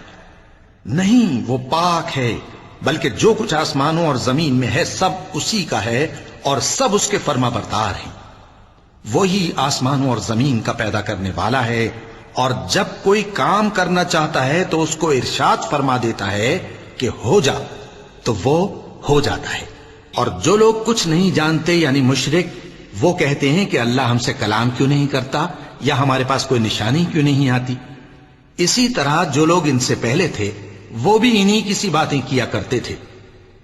نہیں، وہ پاک ہے، بلکہ جو کچھ آسمانوں اور زمین میں ہے سب اسی کا ہے اور سب اس کے فرما بردار ہیں۔ وہی آسمانوں اور زمین کا پیدا کرنے والا ہے، اور جب کوئی کام کرنا چاہتا ہے تو اس کو ارشاد فرما دیتا ہے کہ ہو جا، تو وہ ہو جاتا ہے۔ اور جو لوگ کچھ نہیں جانتے یعنی مشرک، وہ کہتے ہیں کہ اللہ ہم سے کلام کیوں نہیں کرتا، یا ہمارے پاس کوئی نشانی کیوں نہیں آتی۔ اسی طرح جو لوگ ان سے پہلے تھے وہ بھی انہی کسی باتیں کیا کرتے تھے۔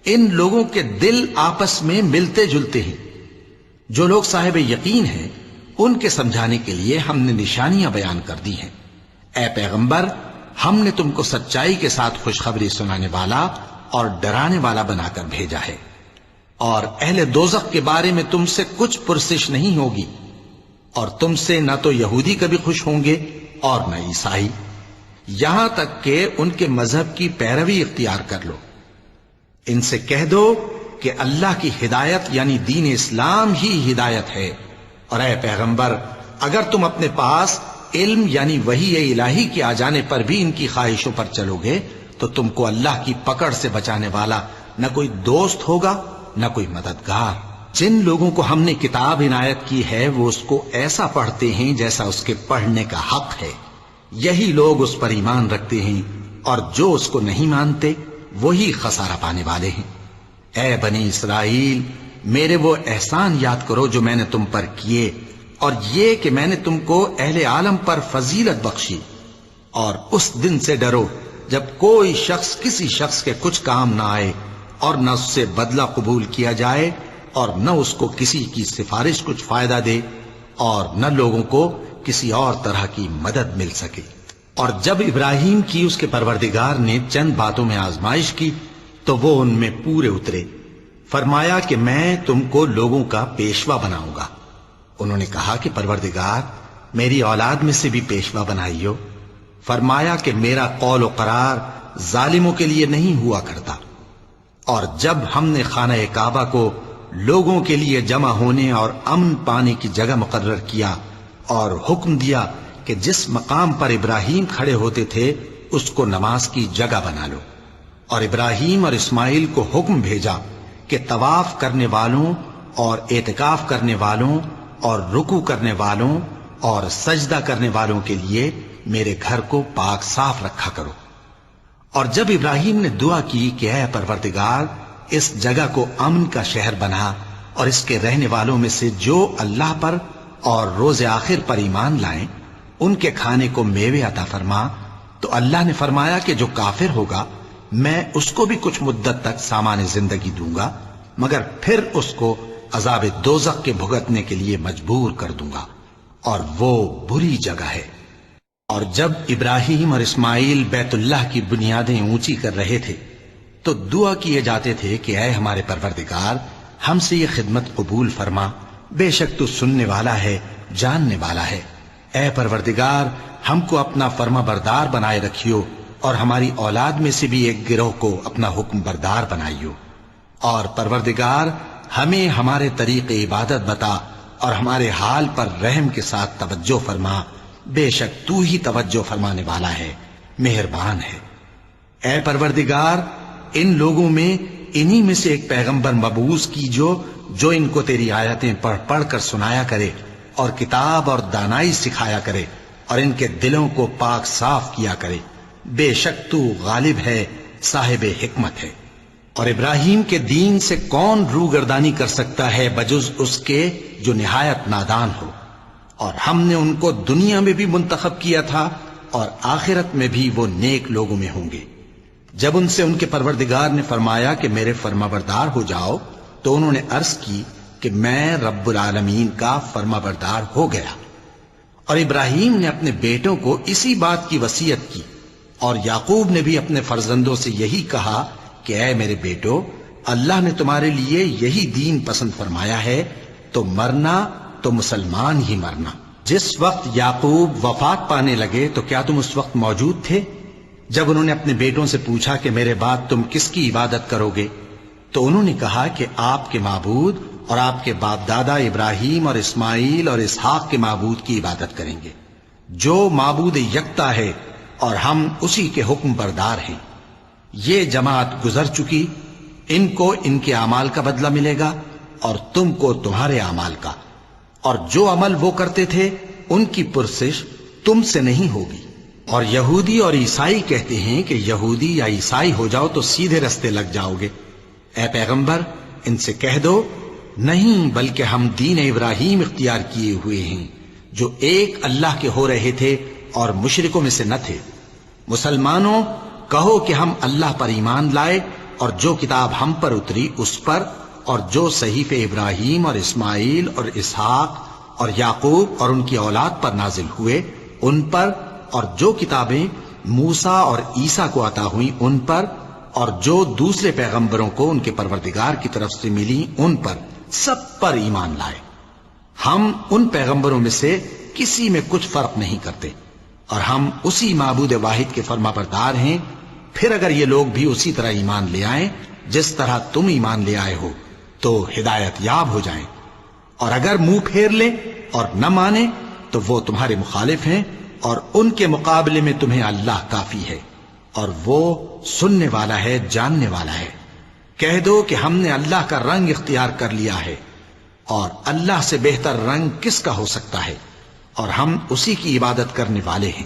ان لوگوں کے دل آپس میں ملتے جلتے ہیں۔ جو لوگ صاحب یقین ہیں ان کے سمجھانے کے لیے ہم نے نشانیاں بیان کر دی ہیں۔ اے پیغمبر، ہم نے تم کو سچائی کے ساتھ خوشخبری سنانے والا اور ڈرانے والا بنا کر بھیجا ہے۔ اور اہل دوزخ کے بارے میں تم سے کچھ پرسش نہیں ہوگی، اور تم سے نہ تو یہودی کبھی خوش ہوں گے اور نہ عیسائی، یہاں تک کہ ان کے مذہب کی پیروی اختیار کر لو۔ ان سے کہہ دو کہ اللہ کی ہدایت یعنی دین اسلام ہی ہدایت ہے، اور اے پیغمبر اگر تم اپنے پاس علم یعنی وحی الہی کے آ جانے پر بھی ان کی خواہشوں پر چلو گے تو تم کو اللہ کی پکڑ سے بچانے والا نہ کوئی دوست ہوگا نہ کوئی مددگار۔ جن لوگوں کو ہم نے کتاب عنایت کی ہے وہ اس کو ایسا پڑھتے ہیں جیسا اس کے پڑھنے کا حق ہے، یہی لوگ اس پر ایمان رکھتے ہیں، اور جو اس کو نہیں مانتے وہی خسارہ پانے والے ہیں۔ اے بنی اسرائیل، میرے وہ احسان یاد کرو جو میں نے تم پر کیے، اور یہ کہ میں نے تم کو اہل عالم پر فضیلت بخشی، اور اس دن سے ڈرو جب کوئی شخص کسی شخص کے کچھ کام نہ آئے اور نہ اس سے بدلہ قبول کیا جائے اور نہ اس کو کسی کی سفارش کچھ فائدہ دے اور نہ لوگوں کو کسی اور طرح کی مدد مل سکے۔ اور جب ابراہیم کی اس کے پروردگار نے چند باتوں میں آزمائش کی تو وہ ان میں پورے اترے۔ فرمایا کہ میں تم کو لوگوں کا پیشوا بناؤں گا۔ انہوں نے کہا کہ پروردگار میری اولاد میں سے بھی پیشوا بنائیو۔ فرمایا کہ میرا قول و قرار ظالموں کے لیے نہیں ہوا کرتا۔ اور جب ہم نے خانہ کعبہ کو لوگوں کے لیے جمع ہونے اور امن پانے کی جگہ مقرر کیا اور حکم دیا کہ جس مقام پر ابراہیم کھڑے ہوتے تھے اس کو نماز کی جگہ بنا لو، اور ابراہیم اور اسماعیل کو حکم بھیجا کہ طواف کرنے والوں اور اعتکاف کرنے والوں اور رکوع کرنے والوں اور سجدہ کرنے والوں کے لیے میرے گھر کو پاک صاف رکھا کرو۔ اور جب ابراہیم نے دعا کی کہ اے پروردگار اس جگہ کو امن کا شہر بنا اور اس کے رہنے والوں میں سے جو اللہ پر اور روز آخر پر ایمان لائیں ان کے کھانے کو میوے عطا فرما، تو اللہ نے فرمایا کہ جو کافر ہوگا میں اس کو بھی کچھ مدت تک سامان زندگی دوں گا، مگر پھر اس کو عذاب دوزخ کے بھگتنے کے لیے مجبور کر دوں گا، اور وہ بری جگہ ہے۔ اور جب ابراہیم اور اسماعیل بیت اللہ کی بنیادیں اونچی کر رہے تھے تو دعا کیے جاتے تھے کہ اے ہمارے پروردگار ہم سے یہ خدمت قبول فرما، بے شک تو سننے والا ہے، جاننے والا ہے۔ اے پروردگار ہم کو اپنا فرما بردار بنائے رکھیو، اور ہماری اولاد میں سے بھی ایک گروہ کو اپنا حکم بردار بنائیو، اور پروردگار ہمیں ہمارے طریق عبادت بتا اور ہمارے حال پر رحم کے ساتھ توجہ فرما، بے شک تو ہی توجہ فرمانے والا ہے، مہربان ہے۔ اے پروردگار ان لوگوں میں انہی میں سے ایک پیغمبر مبعوث کی جو ان کو تیری آیتیں پڑھ پڑھ کر سنایا کرے اور کتاب اور دانائی سکھایا کرے اور ان کے دلوں کو پاک صاف کیا کرے، بے شک تو غالب ہے، صاحب حکمت ہے۔ اور ابراہیم کے دین سے کون روگردانی کر سکتا ہے بجز اس کے جو نہایت نادان ہو؟ اور ہم نے ان کو دنیا میں بھی منتخب کیا تھا اور آخرت میں بھی وہ نیک لوگوں میں ہوں گے۔ جب ان سے ان کے پروردگار نے فرمایا کہ میرے فرما بردار ہو جاؤ تو انہوں نے عرض کی کہ میں رب العالمین کا فرما بردار ہو گیا۔ اور ابراہیم نے اپنے بیٹوں کو اسی بات کی وصیت کی، اور یعقوب نے بھی اپنے فرزندوں سے یہی کہا کہ اے میرے بیٹو، اللہ نے تمہارے لیے یہی دین پسند فرمایا ہے، تو مرنا تو مسلمان ہی مرنا۔ جس وقت یعقوب وفات پانے لگے تو کیا تم اس وقت موجود تھے؟ جب انہوں نے اپنے بیٹوں سے پوچھا کہ میرے بعد تم کس کی عبادت کرو گے، تو انہوں نے کہا کہ آپ کے معبود اور آپ کے باپ دادا ابراہیم اور اسماعیل اور اسحاق کے معبود کی عبادت کریں گے، جو معبود یکتا ہے اور ہم اسی کے حکم بردار ہیں۔ یہ جماعت گزر چکی، ان کو ان کے اعمال کا بدلہ ملے گا اور تم کو تمہارے اعمال کا، اور جو عمل وہ کرتے تھے ان کی پرسش تم سے نہیں ہوگی۔ اور یہودی اور عیسائی کہتے ہیں کہ یہودی یا عیسائی ہو جاؤ تو سیدھے رستے لگ جاؤ گے۔ اے پیغمبر ان سے کہہ دو نہیں، بلکہ ہم دین ابراہیم اختیار کیے ہوئے ہیں جو ایک اللہ کے ہو رہے تھے اور مشرکوں میں سے نہ تھے۔ مسلمانوں کہو کہ ہم اللہ پر ایمان لائے اور جو کتاب ہم پر اتری اس پر، اور جو صحیفے ابراہیم اور اسماعیل اور اسحاق اور یعقوب اور ان کی اولاد پر نازل ہوئے ان پر، اور جو کتابیں موسیٰ اور عیسیٰ کو عطا ہوئیں ان پر، اور جو دوسرے پیغمبروں کو ان کے پروردگار کی طرف سے ملی ان پر، سب پر ایمان لائے۔ ہم ان پیغمبروں میں سے کسی میں کچھ فرق نہیں کرتے، اور ہم اسی معبود واحد کے فرما بردار ہیں۔ پھر اگر یہ لوگ بھی اسی طرح ایمان لے آئیں جس طرح تم ایمان لے آئے ہو تو ہدایت یاب ہو جائیں، اور اگر منہ پھیر لیں اور نہ مانیں تو وہ تمہارے مخالف ہیں، اور ان کے مقابلے میں تمہیں اللہ کافی ہے، اور وہ سننے والا ہے، جاننے والا ہے۔ کہہ دو کہ ہم نے اللہ کا رنگ اختیار کر لیا ہے، اور اللہ سے بہتر رنگ کس کا ہو سکتا ہے، اور ہم اسی کی عبادت کرنے والے ہیں۔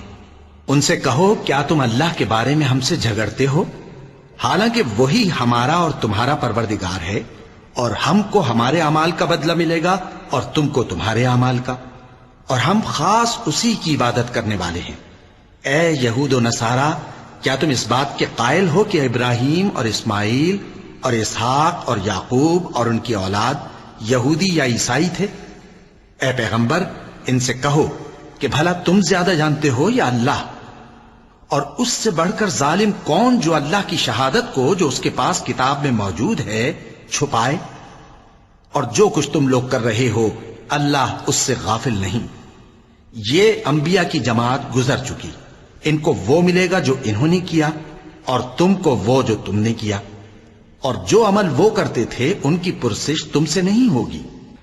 ان سے کہو کیا تم اللہ کے بارے میں ہم سے جھگڑتے ہو، حالانکہ وہی ہمارا اور تمہارا پروردگار ہے، اور ہم کو ہمارے اعمال کا بدلہ ملے گا اور تم کو تمہارے اعمال کا، اور ہم خاص اسی کی عبادت کرنے والے ہیں۔ اے یہود و نصارا، کیا تم اس بات کے قائل ہو کہ ابراہیم اور اسماعیل اور اسحاق اور یعقوب اور ان کی اولاد یہودی یا عیسائی تھے؟ اے پیغمبر ان سے کہو کہ بھلا تم زیادہ جانتے ہو یا اللہ؟ اور اس سے بڑھ کر ظالم کون جو اللہ کی شہادت کو جو اس کے پاس کتاب میں موجود ہے چھپائے؟ اور جو کچھ تم لوگ کر رہے ہو اللہ اس سے غافل نہیں۔ یہ انبیاء کی جماعت گزر چکی، ان کو وہ ملے گا جو انہوں نے کیا، اور تم کو وہ جو تم نے کیا، اور جو عمل وہ کرتے تھے ان کی پرسش تم سے نہیں ہوگی۔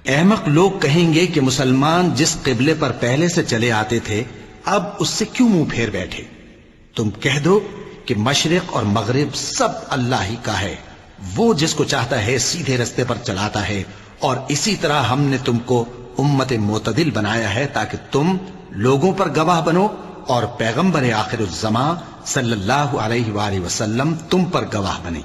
احمق لوگ کہیں گے کہ مسلمان جس قبلے پر پہلے سے چلے آتے تھے اب اس سے کیوں منہ پھیر بیٹھے؟ تم کہہ دو کہ مشرق اور مغرب سب اللہ ہی کا ہے، وہ جس کو چاہتا ہے سیدھے رستے پر چلاتا ہے، اور اسی طرح ہم نے تم کو امت معتدل بنایا ہے تاکہ تم لوگوں پر گواہ بنو، اور پیغمبر آخر الزماں صلی اللہ علیہ وآلہ وسلم تم پر گواہ بنے۔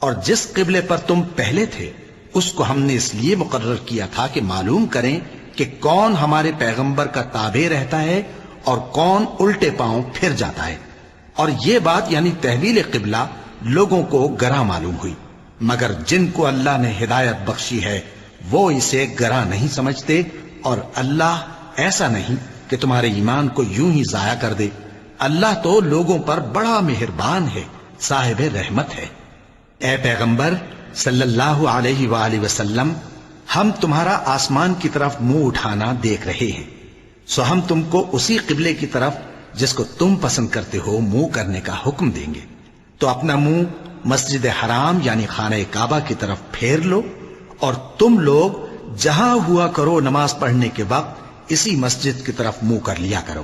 اور جس قبلے پر تم پہلے تھے اس کو ہم نے اس لیے مقرر کیا تھا کہ معلوم کریں کہ کون ہمارے پیغمبر کا تابع رہتا ہے اور کون الٹے پاؤں پھر جاتا ہے۔ اور یہ بات یعنی تحویل قبلہ لوگوں کو گراں معلوم ہوئی، مگر جن کو اللہ نے ہدایت بخشی ہے وہ اسے گراں نہیں سمجھتے، اور اللہ ایسا نہیں کہ تمہارے ایمان کو یوں ہی ضائع کر دے۔ اللہ تو لوگوں پر بڑا مہربان ہے، صاحب رحمت ہے۔ اے پیغمبر صلی اللہ علیہ وآلہ وسلم، ہم تمہارا آسمان کی طرف منہ اٹھانا دیکھ رہے ہیں، سو ہم تم کو اسی قبلے کی طرف جس کو تم پسند کرتے ہو منہ کرنے کا حکم دیں گے، تو اپنا منہ مسجد حرام یعنی خانہ کعبہ کی طرف پھیر لو، اور تم لوگ جہاں ہوا کرو نماز پڑھنے کے وقت اسی مسجد کی طرف منہ کر لیا کرو۔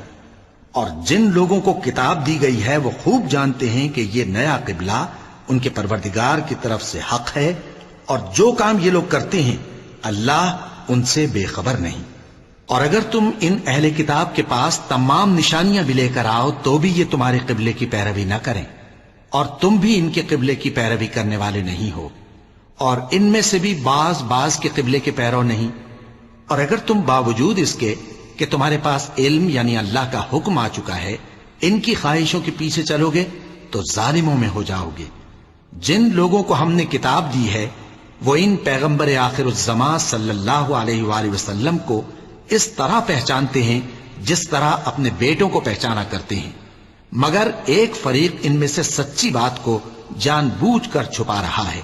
اور جن لوگوں کو کتاب دی گئی ہے وہ خوب جانتے ہیں کہ یہ نیا قبلہ ان کے پروردگار کی طرف سے حق ہے، اور جو کام یہ لوگ کرتے ہیں اللہ ان سے بے خبر نہیں۔ اور اگر تم ان اہل کتاب کے پاس تمام نشانیاں بھی لے کر آؤ تو بھی یہ تمہارے قبلے کی پیروی نہ کریں، اور تم بھی ان کے قبلے کی پیروی کرنے والے نہیں ہو، اور ان میں سے بھی بعض کے قبلے کے پیرو نہیں۔ اور اگر تم باوجود اس کے کہ تمہارے پاس علم یعنی اللہ کا حکم آ چکا ہے ان کی خواہشوں کے پیچھے چلو گے تو ظالموں میں ہو جاؤ گے۔ جن لوگوں کو ہم نے کتاب دی ہے وہ ان پیغمبر آخر الزماں صلی اللہ علیہ وآلہ وسلم کو اس طرح پہچانتے ہیں جس طرح اپنے بیٹوں کو پہچانا کرتے ہیں، مگر ایک فریق ان میں سے سچی بات کو جان بوجھ کر چھپا رہا ہے۔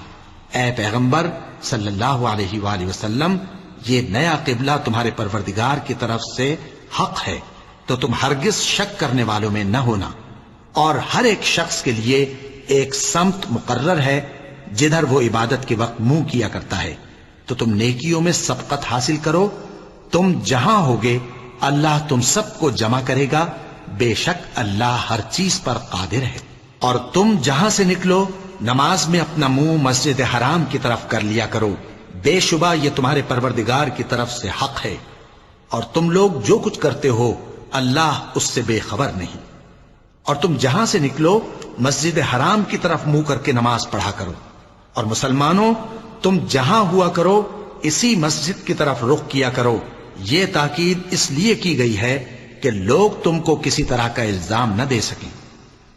اے پیغمبر صلی اللہ علیہ وآلہ وسلم، یہ نیا قبلہ تمہارے پروردگار کی طرف سے حق ہے، تو تم ہرگز شک کرنے والوں میں نہ ہونا، اور ہر ایک شخص کے لیے ایک سمت مقرر ہے جدھر وہ عبادت کے وقت منہ کیا کرتا ہے، تو تم نیکیوں میں سبقت حاصل کرو۔ تم جہاں ہوگے اللہ تم سب کو جمع کرے گا، بے شک اللہ ہر چیز پر قادر ہے۔ اور تم جہاں سے نکلو نماز میں اپنا منہ مسجد حرام کی طرف کر لیا کرو، بے شبہ یہ تمہارے پروردگار کی طرف سے حق ہے، اور تم لوگ جو کچھ کرتے ہو اللہ اس سے بے خبر نہیں۔ اور تم جہاں سے نکلو مسجد حرام کی طرف منہ کر کے نماز پڑھا کرو، اور مسلمانوں تم جہاں ہوا کرو اسی مسجد کی طرف رخ کیا کرو۔ یہ تاکید اس لیے کی گئی ہے کہ لوگ تم کو کسی طرح کا الزام نہ دے سکیں،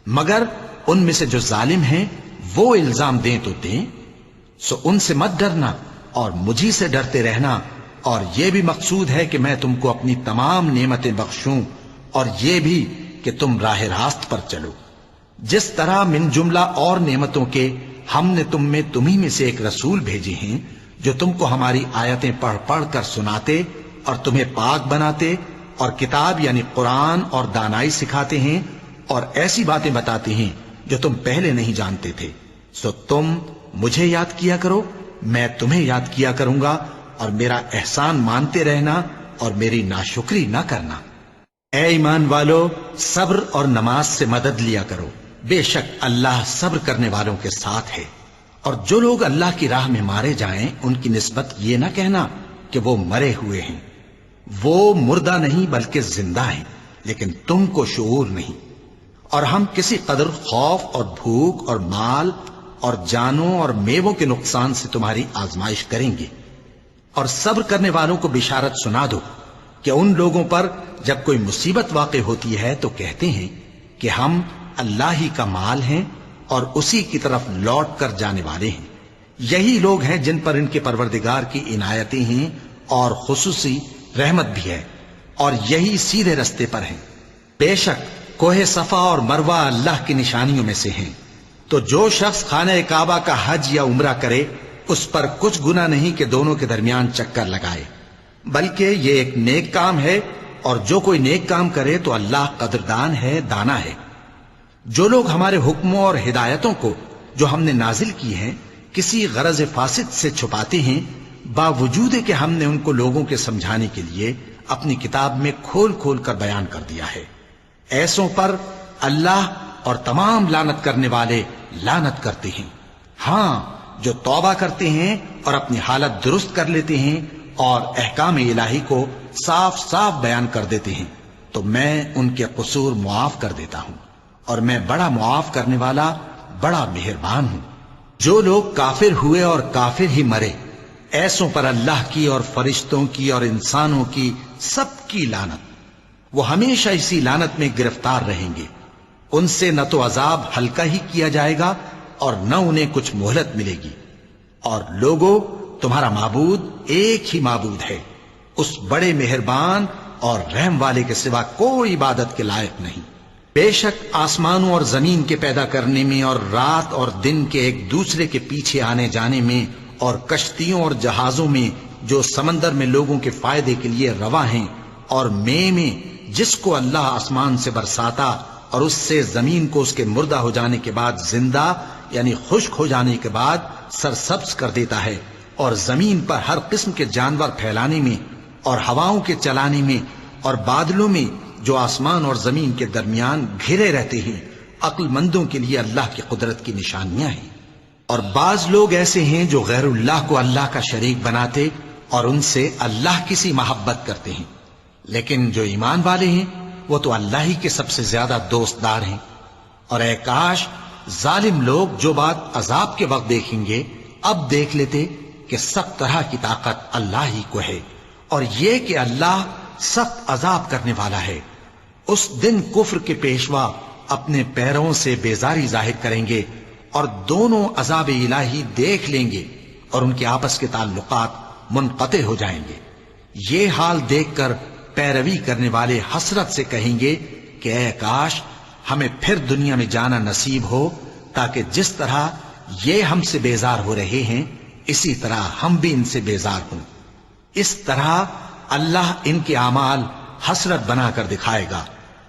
مگر ان میں سے جو ظالم ہیں وہ الزام دیں تو دیں، سو ان سے مت ڈرنا اور مجھی سے ڈرتے رہنا، اور یہ بھی مقصود ہے کہ میں تم کو اپنی تمام نعمتیں بخشوں، اور یہ بھی کہ تم راہ راست پر چلو۔ جس طرح من جملہ اور نعمتوں کے ہم نے تم میں تمہیں میں سے ایک رسول بھیجے ہیں جو تم کو ہماری آیتیں پڑھ پڑھ کر سناتے اور تمہیں پاک بناتے، اور کتاب یعنی قرآن اور دانائی سکھاتے ہیں، اور ایسی باتیں بتاتے ہیں جو تم پہلے نہیں جانتے تھے، سو تم مجھے یاد کیا کرو، میں تمہیں یاد کیا کروں گا، اور میرا احسان مانتے رہنا اور میری ناشکری نہ کرنا۔ اے ایمان والو، صبر اور نماز سے مدد لیا کرو، بے شک اللہ صبر کرنے والوں کے ساتھ ہے۔ اور جو لوگ اللہ کی راہ میں مارے جائیں ان کی نسبت یہ نہ کہنا کہ وہ مرے ہوئے ہیں، وہ مردہ نہیں بلکہ زندہ ہیں، لیکن تم کو شعور نہیں۔ اور ہم کسی قدر خوف اور بھوک اور مال اور جانوں اور میووں کے نقصان سے تمہاری آزمائش کریں گے، اور صبر کرنے والوں کو بشارت سنا دو کہ ان لوگوں پر جب کوئی مصیبت واقع ہوتی ہے تو کہتے ہیں کہ ہم اللہ ہی کا مال ہیں اور اسی کی طرف لوٹ کر جانے والے ہیں۔ یہی لوگ ہیں جن پر ان کے پروردگار کی عنایتیں ہیں اور خصوصی رحمت بھی ہے، اور یہی سیدھے رستے پر ہیں۔ بے شک کوہ صفا اور مروہ اللہ کی نشانیوں میں سے ہیں، تو جو شخص خانہ کعبہ کا حج یا عمرہ کرے اس پر کچھ گناہ نہیں کہ دونوں کے درمیان چکر لگائے، بلکہ یہ ایک نیک کام ہے، اور جو کوئی نیک کام کرے تو اللہ قدردان ہے، دانا ہے۔ جو لوگ ہمارے حکموں اور ہدایتوں کو جو ہم نے نازل کی ہیں کسی غرض فاسد سے چھپاتے ہیں، باوجود کہ ہم نے ان کو لوگوں کے سمجھانے کے لیے اپنی کتاب میں کھول کھول کر بیان کر دیا ہے، ایسوں پر اللہ اور تمام لعنت کرنے والے لعنت کرتے ہیں۔ ہاں، جو توبہ کرتے ہیں اور اپنی حالت درست کر لیتے ہیں اور احکام الہی کو صاف صاف بیان کر دیتے ہیں تو میں ان کے قصور معاف کر دیتا ہوں، اور میں بڑا معاف کرنے والا، بڑا مہربان ہوں۔ جو لوگ کافر ہوئے اور کافر ہی مرے، ایسوں پر اللہ کی اور فرشتوں کی اور انسانوں کی سب کی لعنت، وہ ہمیشہ اسی لعنت میں گرفتار رہیں گے۔ ان سے نہ تو عذاب ہلکا ہی کیا جائے گا اور نہ انہیں کچھ مہلت ملے گی۔ اور لوگوں، تمہارا معبود ایک ہی معبود ہے، اس بڑے مہربان اور رحم والے کے سوا کوئی عبادت کے لائق نہیں۔ بے شک آسمانوں اور زمین کے پیدا کرنے میں اور رات اور دن کے ایک دوسرے کے پیچھے آنے جانے میں اور کشتیوں اور جہازوں میں جو سمندر میں لوگوں کے فائدے کے لیے رواں ہیں، اور میں جس کو اللہ آسمان سے برساتا اور اس سے زمین کو اس کے مردہ ہو جانے کے بعد زندہ یعنی خشک ہو جانے کے بعد سرسبز کر دیتا ہے، اور زمین پر ہر قسم کے جانور پھیلانے میں اور ہواؤں کے چلانے میں اور بادلوں میں جو آسمان اور زمین کے درمیان گھرے رہتے ہیں، عقل مندوں کے لیے اللہ کی قدرت کی نشانیاں ہیں۔ اور بعض لوگ ایسے ہیں جو غیر اللہ کو اللہ کا شریک بناتے اور ان سے اللہ کی سی محبت کرتے ہیں، لیکن جو ایمان والے ہیں وہ تو اللہ ہی کے سب سے زیادہ دوست دار ہیں۔ اور اے کاش ظالم لوگ جو بات عذاب کے وقت دیکھیں گے اب دیکھ لیتے کہ سب طرح کی طاقت اللہ ہی کو ہے، اور یہ کہ اللہ سخت عذاب کرنے والا ہے۔ اس دن کفر کے پیشوا اپنے پیروں سے بیزاری ظاہر کریں گے اور دونوں عذاب الہی دیکھ لیں گے اور ان کے آپس کے تعلقات منقطع ہو جائیں گے۔ یہ حال دیکھ کر پیروی کرنے والے حسرت سے کہیں گے کہ اے کاش ہمیں پھر دنیا میں جانا نصیب ہو، تاکہ جس طرح یہ ہم سے بیزار ہو رہے ہیں اسی طرح ہم بھی ان سے بیزار ہوں۔ اس طرح اللہ ان کے اعمال حسرت بنا کر دکھائے گا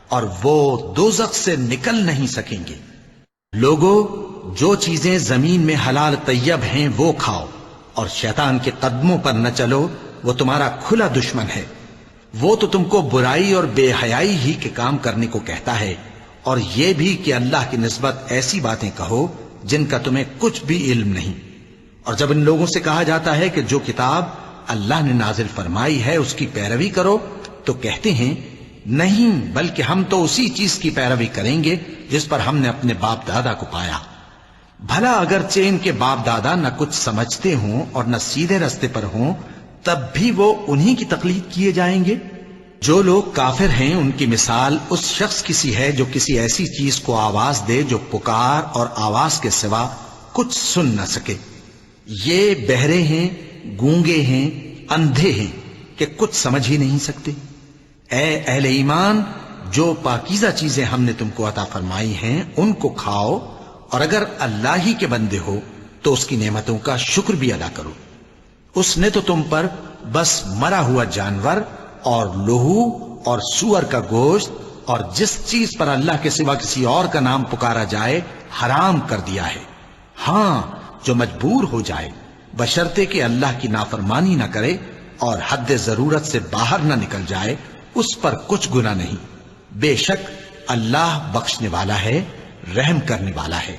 اور وہ دوزخ سے نکل نہیں سکیں گے۔ لوگوں، جو چیزیں زمین میں حلال طیب ہیں وہ کھاؤ، اور شیطان کے قدموں پر نہ چلو، وہ تمہارا کھلا دشمن ہے۔ وہ تو تم کو برائی اور بے حیائی ہی کے کام کرنے کو کہتا ہے، اور یہ بھی کہ اللہ کی نسبت ایسی باتیں کہو جن کا تمہیں کچھ بھی علم نہیں۔ اور جب ان لوگوں سے کہا جاتا ہے کہ جو کتاب اللہ نے نازل فرمائی ہے اس کی پیروی کرو، تو کہتے ہیں نہیں، بلکہ ہم تو اسی چیز کی پیروی کریں گے جس پر ہم نے اپنے باپ دادا کو پایا۔ بھلا اگرچہ ان کے باپ دادا نہ کچھ سمجھتے ہوں اور نہ سیدھے رستے پر ہوں، تب بھی وہ انہی کی تقلید کیے جائیں گے۔ جو لوگ کافر ہیں ان کی مثال اس شخص کی سی ہے جو کسی ایسی چیز کو آواز دے جو پکار اور آواز کے سوا کچھ سن نہ سکے۔ یہ بہرے ہیں، گونگے ہیں، اندھے ہیں کہ کچھ سمجھ ہی نہیں سکتے۔ اے اہل ایمان، جو پاکیزہ چیزیں ہم نے تم کو عطا فرمائی ہیں ان کو کھاؤ، اور اگر اللہ ہی کے بندے ہو تو اس کی نعمتوں کا شکر بھی ادا کرو۔ اس نے تو تم پر بس مرا ہوا جانور اور لہو اور سور کا گوشت اور جس چیز پر اللہ کے سوا کسی اور کا نام پکارا جائے حرام کر دیا ہے۔ ہاں، جو مجبور ہو جائے بشرطے کہ اللہ کی نافرمانی نہ کرے اور حد ضرورت سے باہر نہ نکل جائے، اس پر کچھ گناہ نہیں۔ بے شک اللہ بخشنے والا ہے، رحم کرنے والا ہے۔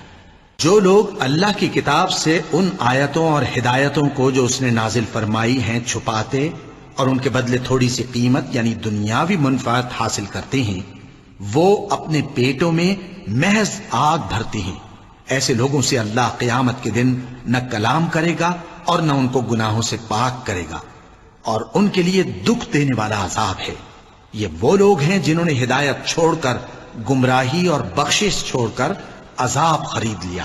جو لوگ اللہ کی کتاب سے ان آیتوں اور ہدایتوں کو جو اس نے نازل فرمائی ہیں چھپاتے اور ان کے بدلے تھوڑی سی قیمت یعنی دنیاوی منفعت حاصل کرتے ہیں، وہ اپنے پیٹوں میں محض آگ بھرتے ہیں۔ ایسے لوگوں سے اللہ قیامت کے دن نہ کلام کرے گا اور نہ ان کو گناہوں سے پاک کرے گا، اور ان کے لیے دکھ دینے والا عذاب ہے۔ یہ وہ لوگ ہیں جنہوں نے ہدایت چھوڑ کر گمراہی اور بخشش چھوڑ کر عذاب خرید لیا۔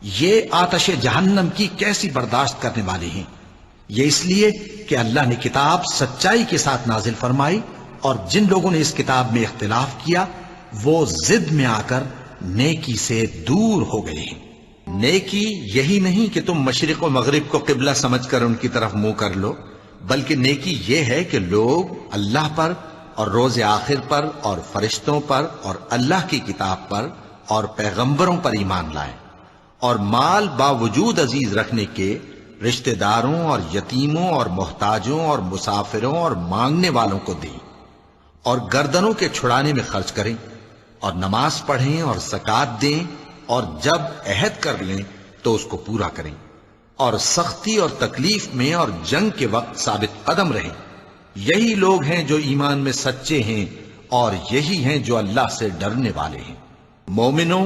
یہ آتش جہنم کی کیسی برداشت کرنے والے ہیں۔ یہ اس لیے کہ اللہ نے کتاب سچائی کے ساتھ نازل فرمائی، اور جن لوگوں نے اس کتاب میں اختلاف کیا وہ ضد میں آ کر نیکی سے دور ہو گئے ہیں۔ نیکی یہی نہیں کہ تم مشرق و مغرب کو قبلہ سمجھ کر ان کی طرف منہ کر لو، بلکہ نیکی یہ ہے کہ لوگ اللہ پر اور روز آخر پر اور فرشتوں پر اور اللہ کی کتاب پر اور پیغمبروں پر ایمان لائیں، اور مال باوجود عزیز رکھنے کے رشتہ داروں اور یتیموں اور محتاجوں اور مسافروں اور مانگنے والوں کو دیں، اور گردنوں کے چھڑانے میں خرچ کریں، اور نماز پڑھیں اور زکوٰۃ دیں، اور جب عہد کر لیں تو اس کو پورا کریں، اور سختی اور تکلیف میں اور جنگ کے وقت ثابت قدم رہیں۔ یہی لوگ ہیں جو ایمان میں سچے ہیں، اور یہی ہیں جو اللہ سے ڈرنے والے ہیں۔ مومنوں،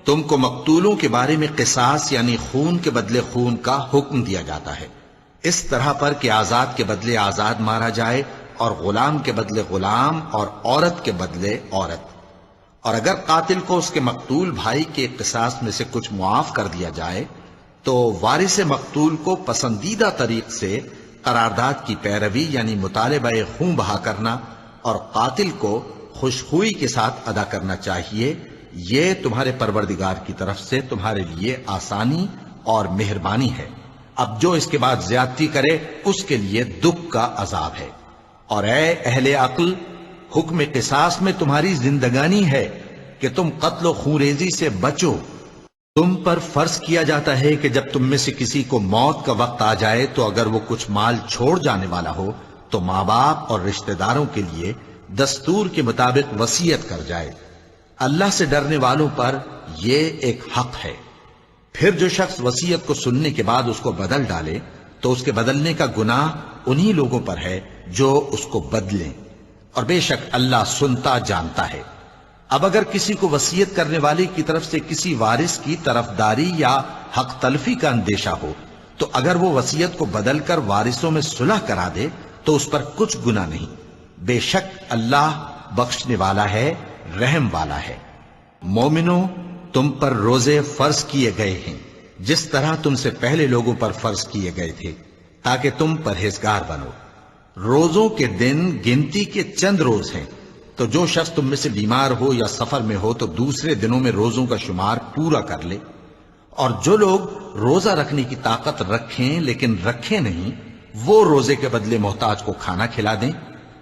تم کو مقتولوں کے بارے میں قصاص یعنی خون کے بدلے خون کا حکم دیا جاتا ہے، اس طرح پر کہ آزاد کے بدلے آزاد مارا جائے، اور غلام کے بدلے غلام، اور عورت کے بدلے عورت۔ اور اگر قاتل کو اس کے مقتول بھائی کے قصاص میں سے کچھ معاف کر دیا جائے تو وارث مقتول کو پسندیدہ طریق سے قرارداد کی پیروی یعنی مطالبہ خون بہا کرنا اور قاتل کو خوشخوئی کے ساتھ ادا کرنا چاہیے۔ یہ تمہارے پروردگار کی طرف سے تمہارے لیے آسانی اور مہربانی ہے۔ اب جو اس کے بعد زیادتی کرے اس کے لیے دکھ کا عذاب ہے۔ اور اے اہل عقل، حکم قصاص میں تمہاری زندگانی ہے کہ تم قتل و خونریزی سے بچو۔ تم پر فرض کیا جاتا ہے کہ جب تم میں سے کسی کو موت کا وقت آ جائے تو اگر وہ کچھ مال چھوڑ جانے والا ہو تو ماں باپ اور رشتہ داروں کے لیے دستور کے مطابق وصیت کر جائے۔ اللہ سے ڈرنے والوں پر یہ ایک حق ہے۔ پھر جو شخص وصیت کو سننے کے بعد اس کو بدل ڈالے تو اس کے بدلنے کا گناہ انہی لوگوں پر ہے جو اس کو بدلیں، اور بے شک اللہ سنتا جانتا ہے۔ اب اگر کسی کو وصیت کرنے والے کی طرف سے کسی وارث کی طرفداری یا حق تلفی کا اندیشہ ہو تو اگر وہ وصیت کو بدل کر وارثوں میں صلح کرا دے تو اس پر کچھ گناہ نہیں، بے شک اللہ بخشنے والا ہے، رحم والا ہے۔ مومنوں، تم پر روزے فرض کیے گئے ہیں جس طرح تم سے پہلے لوگوں پر فرض کیے گئے تھے تاکہ تم پرہیزگار بنو۔ روزوں کے دن گنتی کے چند روز ہیں، تو جو شخص تم میں سے بیمار ہو یا سفر میں ہو تو دوسرے دنوں میں روزوں کا شمار پورا کر لے۔ اور جو لوگ روزہ رکھنے کی طاقت رکھیں لیکن رکھیں نہیں، وہ روزے کے بدلے محتاج کو کھانا کھلا دیں۔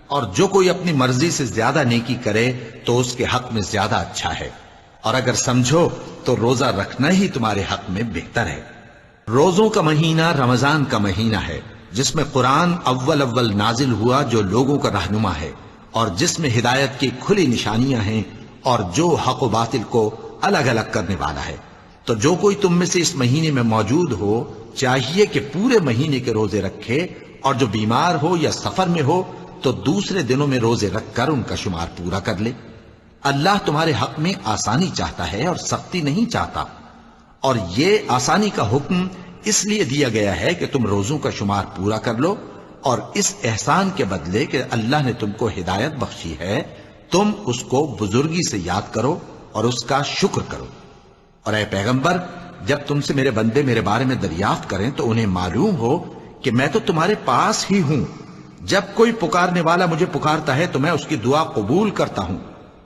اور جو کوئی اپنی مرضی سے زیادہ نیکی کرے تو اس کے حق میں زیادہ اچھا ہے، اور اگر سمجھو تو روزہ رکھنا ہی تمہارے حق میں بہتر ہے۔ روزوں کا مہینہ رمضان کا مہینہ ہے جس میں قرآن اول نازل ہوا، جو لوگوں کا رہنما ہے اور جس میں ہدایت کی کھلی نشانیاں ہیں اور جو حق و باطل کو الگ الگ کرنے والا ہے۔ تو جو کوئی تم میں سے اس مہینے میں موجود ہو چاہیے کہ پورے مہینے کے روزے رکھے، اور جو بیمار ہو یا سفر میں ہو تو دوسرے دنوں میں روزے رکھ کر ان کا شمار پورا کر لے۔ اللہ تمہارے حق میں آسانی چاہتا ہے اور سختی نہیں چاہتا، اور یہ آسانی کا حکم اس لیے دیا گیا ہے کہ تم روزوں کا شمار پورا کر لو، اور اس احسان کے بدلے کہ اللہ نے تم کو ہدایت بخشی ہے تم اس کو بزرگی سے یاد کرو اور اس کا شکر کرو۔ اور اے پیغمبر، جب تم سے میرے بندے میرے بارے میں دریافت کریں تو انہیں معلوم ہو کہ میں تو تمہارے پاس ہی ہوں۔ جب کوئی پکارنے والا مجھے پکارتا ہے تو میں اس کی دعا قبول کرتا ہوں،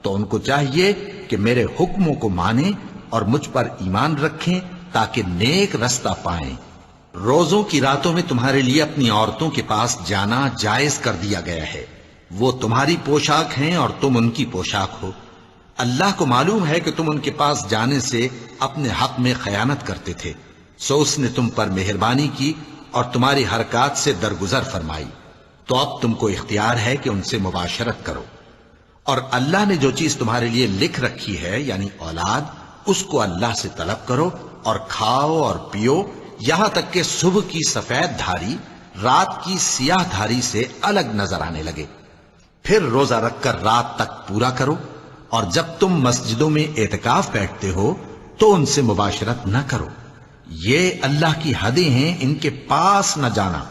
تو ان کو چاہیے کہ میرے حکموں کو مانیں اور مجھ پر ایمان رکھیں تاکہ نیک رستہ پائیں۔ روزوں کی راتوں میں تمہارے لیے اپنی عورتوں کے پاس جانا جائز کر دیا گیا ہے، وہ تمہاری پوشاک ہیں اور تم ان کی پوشاک ہو۔ اللہ کو معلوم ہے کہ تم ان کے پاس جانے سے اپنے حق میں خیانت کرتے تھے، سو اس نے تم پر مہربانی کی اور تمہاری حرکات سے درگزر فرمائی، تو اب تم کو اختیار ہے کہ ان سے مباشرت کرو۔ اور اللہ نے جو چیز تمہارے لیے لکھ رکھی ہے یعنی اولاد، اس کو اللہ سے طلب کرو اور کھاؤ اور پیو، یہاں تک کہ صبح کی سفید دھاری رات کی سیاہ دھاری سے الگ نظر آنے لگے، پھر روزہ رکھ کر رات تک پورا کرو۔ اور جب تم مسجدوں میں اعتکاف بیٹھتے ہو تو ان سے مباشرت نہ کرو، یہ اللہ کی حدیں ہیں، ان کے پاس نہ جانا۔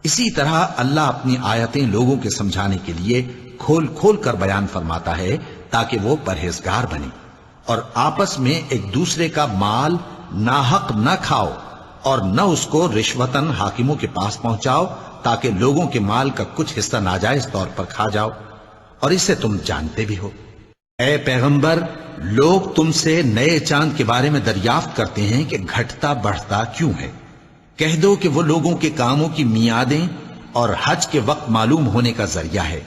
اسی طرح اللہ اپنی آیتیں لوگوں کے سمجھانے کے لیے کھول کھول کر بیان فرماتا ہے تاکہ وہ پرہیزگار بنے۔ اور آپس میں ایک دوسرے کا مال ناحق نہ کھاؤ اور نہ اس کو رشوتاً حاکموں کے پاس پہنچاؤ تاکہ لوگوں کے مال کا کچھ حصہ ناجائز طور پر کھا جاؤ، اور اسے تم جانتے بھی ہو۔ اے پیغمبر، لوگ تم سے نئے چاند کے بارے میں دریافت کرتے ہیں کہ گھٹتا بڑھتا کیوں ہے؟ کہہ دو کہ وہ لوگوں کے کاموں کی میعادیں اور حج کے وقت معلوم ہونے کا ذریعہ ہے،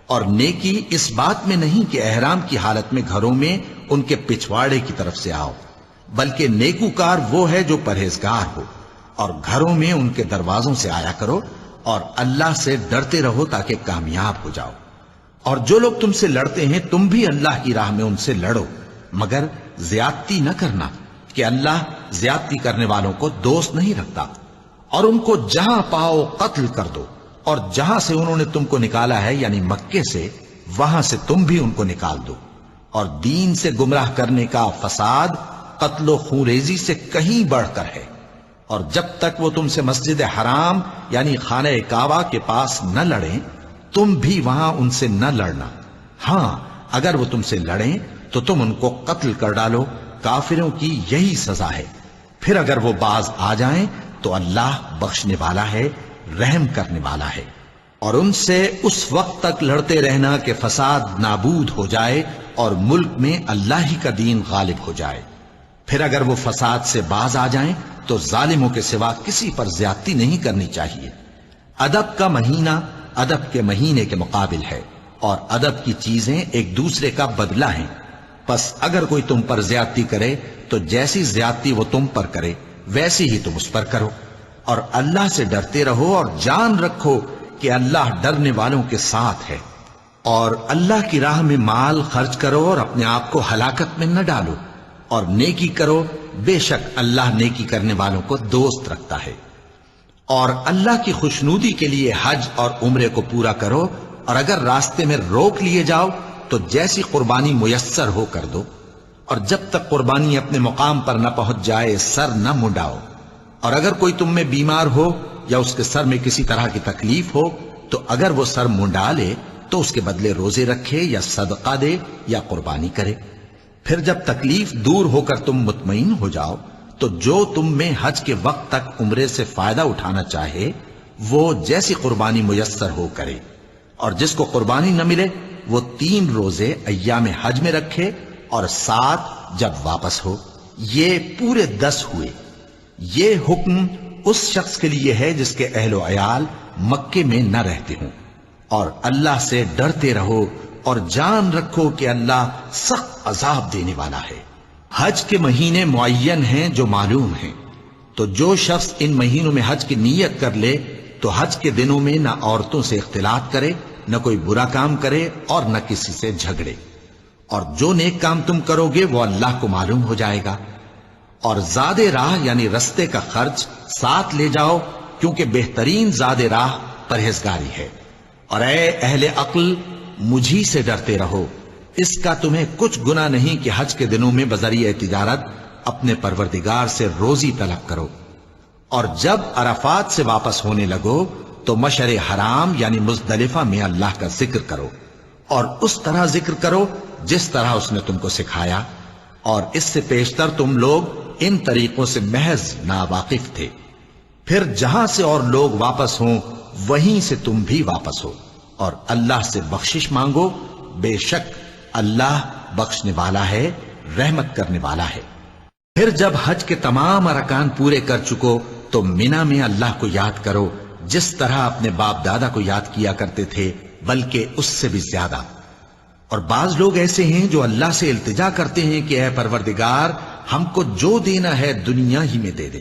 اور نیکی اس بات میں نہیں کہ احرام کی حالت میں گھروں میں ان کے پچھواڑے کی طرف سے آؤ، بلکہ نیکوکار وہ ہے جو پرہیزگار ہو، اور گھروں میں ان کے دروازوں سے آیا کرو اور اللہ سے ڈرتے رہو تاکہ کامیاب ہو جاؤ۔ اور جو لوگ تم سے لڑتے ہیں تم بھی اللہ کی راہ میں ان سے لڑو، مگر زیادتی نہ کرنا کہ اللہ زیادتی کرنے والوں کو دوست نہیں رکھتا۔ اور ان کو جہاں پاؤ قتل کر دو، اور جہاں سے انہوں نے تم کو نکالا ہے یعنی مکے سے، وہاں سے تم بھی ان کو نکال دو۔ اور دین سے گمراہ کرنے کا فساد قتل و خونریزی سے کہیں بڑھ کر ہے، اور جب تک وہ تم سے مسجد حرام یعنی خانہ کعبہ کے پاس نہ لڑیں تم بھی وہاں ان سے نہ لڑنا۔ ہاں اگر وہ تم سے لڑیں تو تم ان کو قتل کر ڈالو، کافروں کی یہی سزا ہے۔ پھر اگر وہ باز آ جائیں تو اللہ بخشنے والا ہے، رحم کرنے والا ہے۔ اور ان سے اس وقت تک لڑتے رہنا کہ فساد نابود ہو جائے اور ملک میں اللہ ہی کا دین غالب ہو جائے۔ پھر اگر وہ فساد سے باز آ جائیں تو ظالموں کے سوا کسی پر زیادتی نہیں کرنی چاہیے۔ ادب کا مہینہ ادب کے مہینے کے مقابل ہے، اور ادب کی چیزیں ایک دوسرے کا بدلہ ہیں۔ پس اگر کوئی تم پر زیادتی کرے تو جیسی زیادتی وہ تم پر کرے ویسی ہی تم اس پر کرو، اور اللہ سے ڈرتے رہو اور جان رکھو کہ اللہ ڈرنے والوں کے ساتھ ہے۔ اور اللہ کی راہ میں مال خرچ کرو اور اپنے آپ کو ہلاکت میں نہ ڈالو، اور نیکی کرو، بے شک اللہ نیکی کرنے والوں کو دوست رکھتا ہے۔ اور اللہ کی خوشنودی کے لیے حج اور عمرے کو پورا کرو، اور اگر راستے میں روک لیے جاؤ تو جیسی قربانی میسر ہو کر دو، اور جب تک قربانی اپنے مقام پر نہ پہنچ جائے سر نہ منڈاؤ۔ اور اگر کوئی تم میں بیمار ہو یا اس کے سر میں کسی طرح کی تکلیف ہو تو اگر وہ سر منڈا لے تو اس کے بدلے روزے رکھے یا صدقہ دے یا قربانی کرے۔ پھر جب تکلیف دور ہو کر تم مطمئن ہو جاؤ تو جو تم میں حج کے وقت تک عمرے سے فائدہ اٹھانا چاہے وہ جیسی قربانی میسر ہو کرے، اور جس کو قربانی نہ ملے وہ 3 روزے ایام حج میں رکھے اور 7 جب واپس ہو، یہ پورے 10 ہوئے۔ یہ حکم اس شخص کے لیے ہے جس کے اہل و عیال مکے میں نہ رہتے ہوں۔ اور اللہ سے ڈرتے رہو اور جان رکھو کہ اللہ سخت عذاب دینے والا ہے۔ حج کے مہینے معین ہیں جو معلوم ہیں، تو جو شخص ان مہینوں میں حج کی نیت کر لے تو حج کے دنوں میں نہ عورتوں سے اختلاط کرے، نہ کوئی برا کام کرے اور نہ کسی سے جھگڑے۔ اور جو نیک کام تم کرو گے وہ اللہ کو معلوم ہو جائے گا۔ اور زاد راہ یعنی رستے کا خرچ ساتھ لے جاؤ، کیونکہ بہترین زاد راہ پرہیزگاری ہے۔ اور اے اہل عقل مجھی سے ڈرتے رہو، اس کا تمہیں کچھ گناہ نہیں کہ حج کے دنوں میں بذریعہ تجارت اپنے پروردگار سے روزی طلب کرو۔ اور جب عرفات سے واپس ہونے لگو تو مشعر حرام یعنی مزدلفہ میں اللہ کا ذکر کرو، اور اس طرح ذکر کرو جس طرح اس نے تم کو سکھایا، اور اس سے پیشتر تم لوگ ان طریقوں سے محض ناواقف تھے۔ پھر جہاں سے اور لوگ واپس ہوں وہیں سے تم بھی واپس ہو، اور اللہ سے بخشش مانگو، بے شک اللہ بخشنے والا ہے، رحمت کرنے والا ہے۔ پھر جب حج کے تمام ارکان پورے کر چکو تو مینا میں اللہ کو یاد کرو جس طرح اپنے باپ دادا کو یاد کیا کرتے تھے، بلکہ اس سے بھی زیادہ۔ اور بعض لوگ ایسے ہیں جو اللہ سے التجا کرتے ہیں کہ اے پروردگار ہم کو جو دینا ہے دنیا ہی میں دے دے،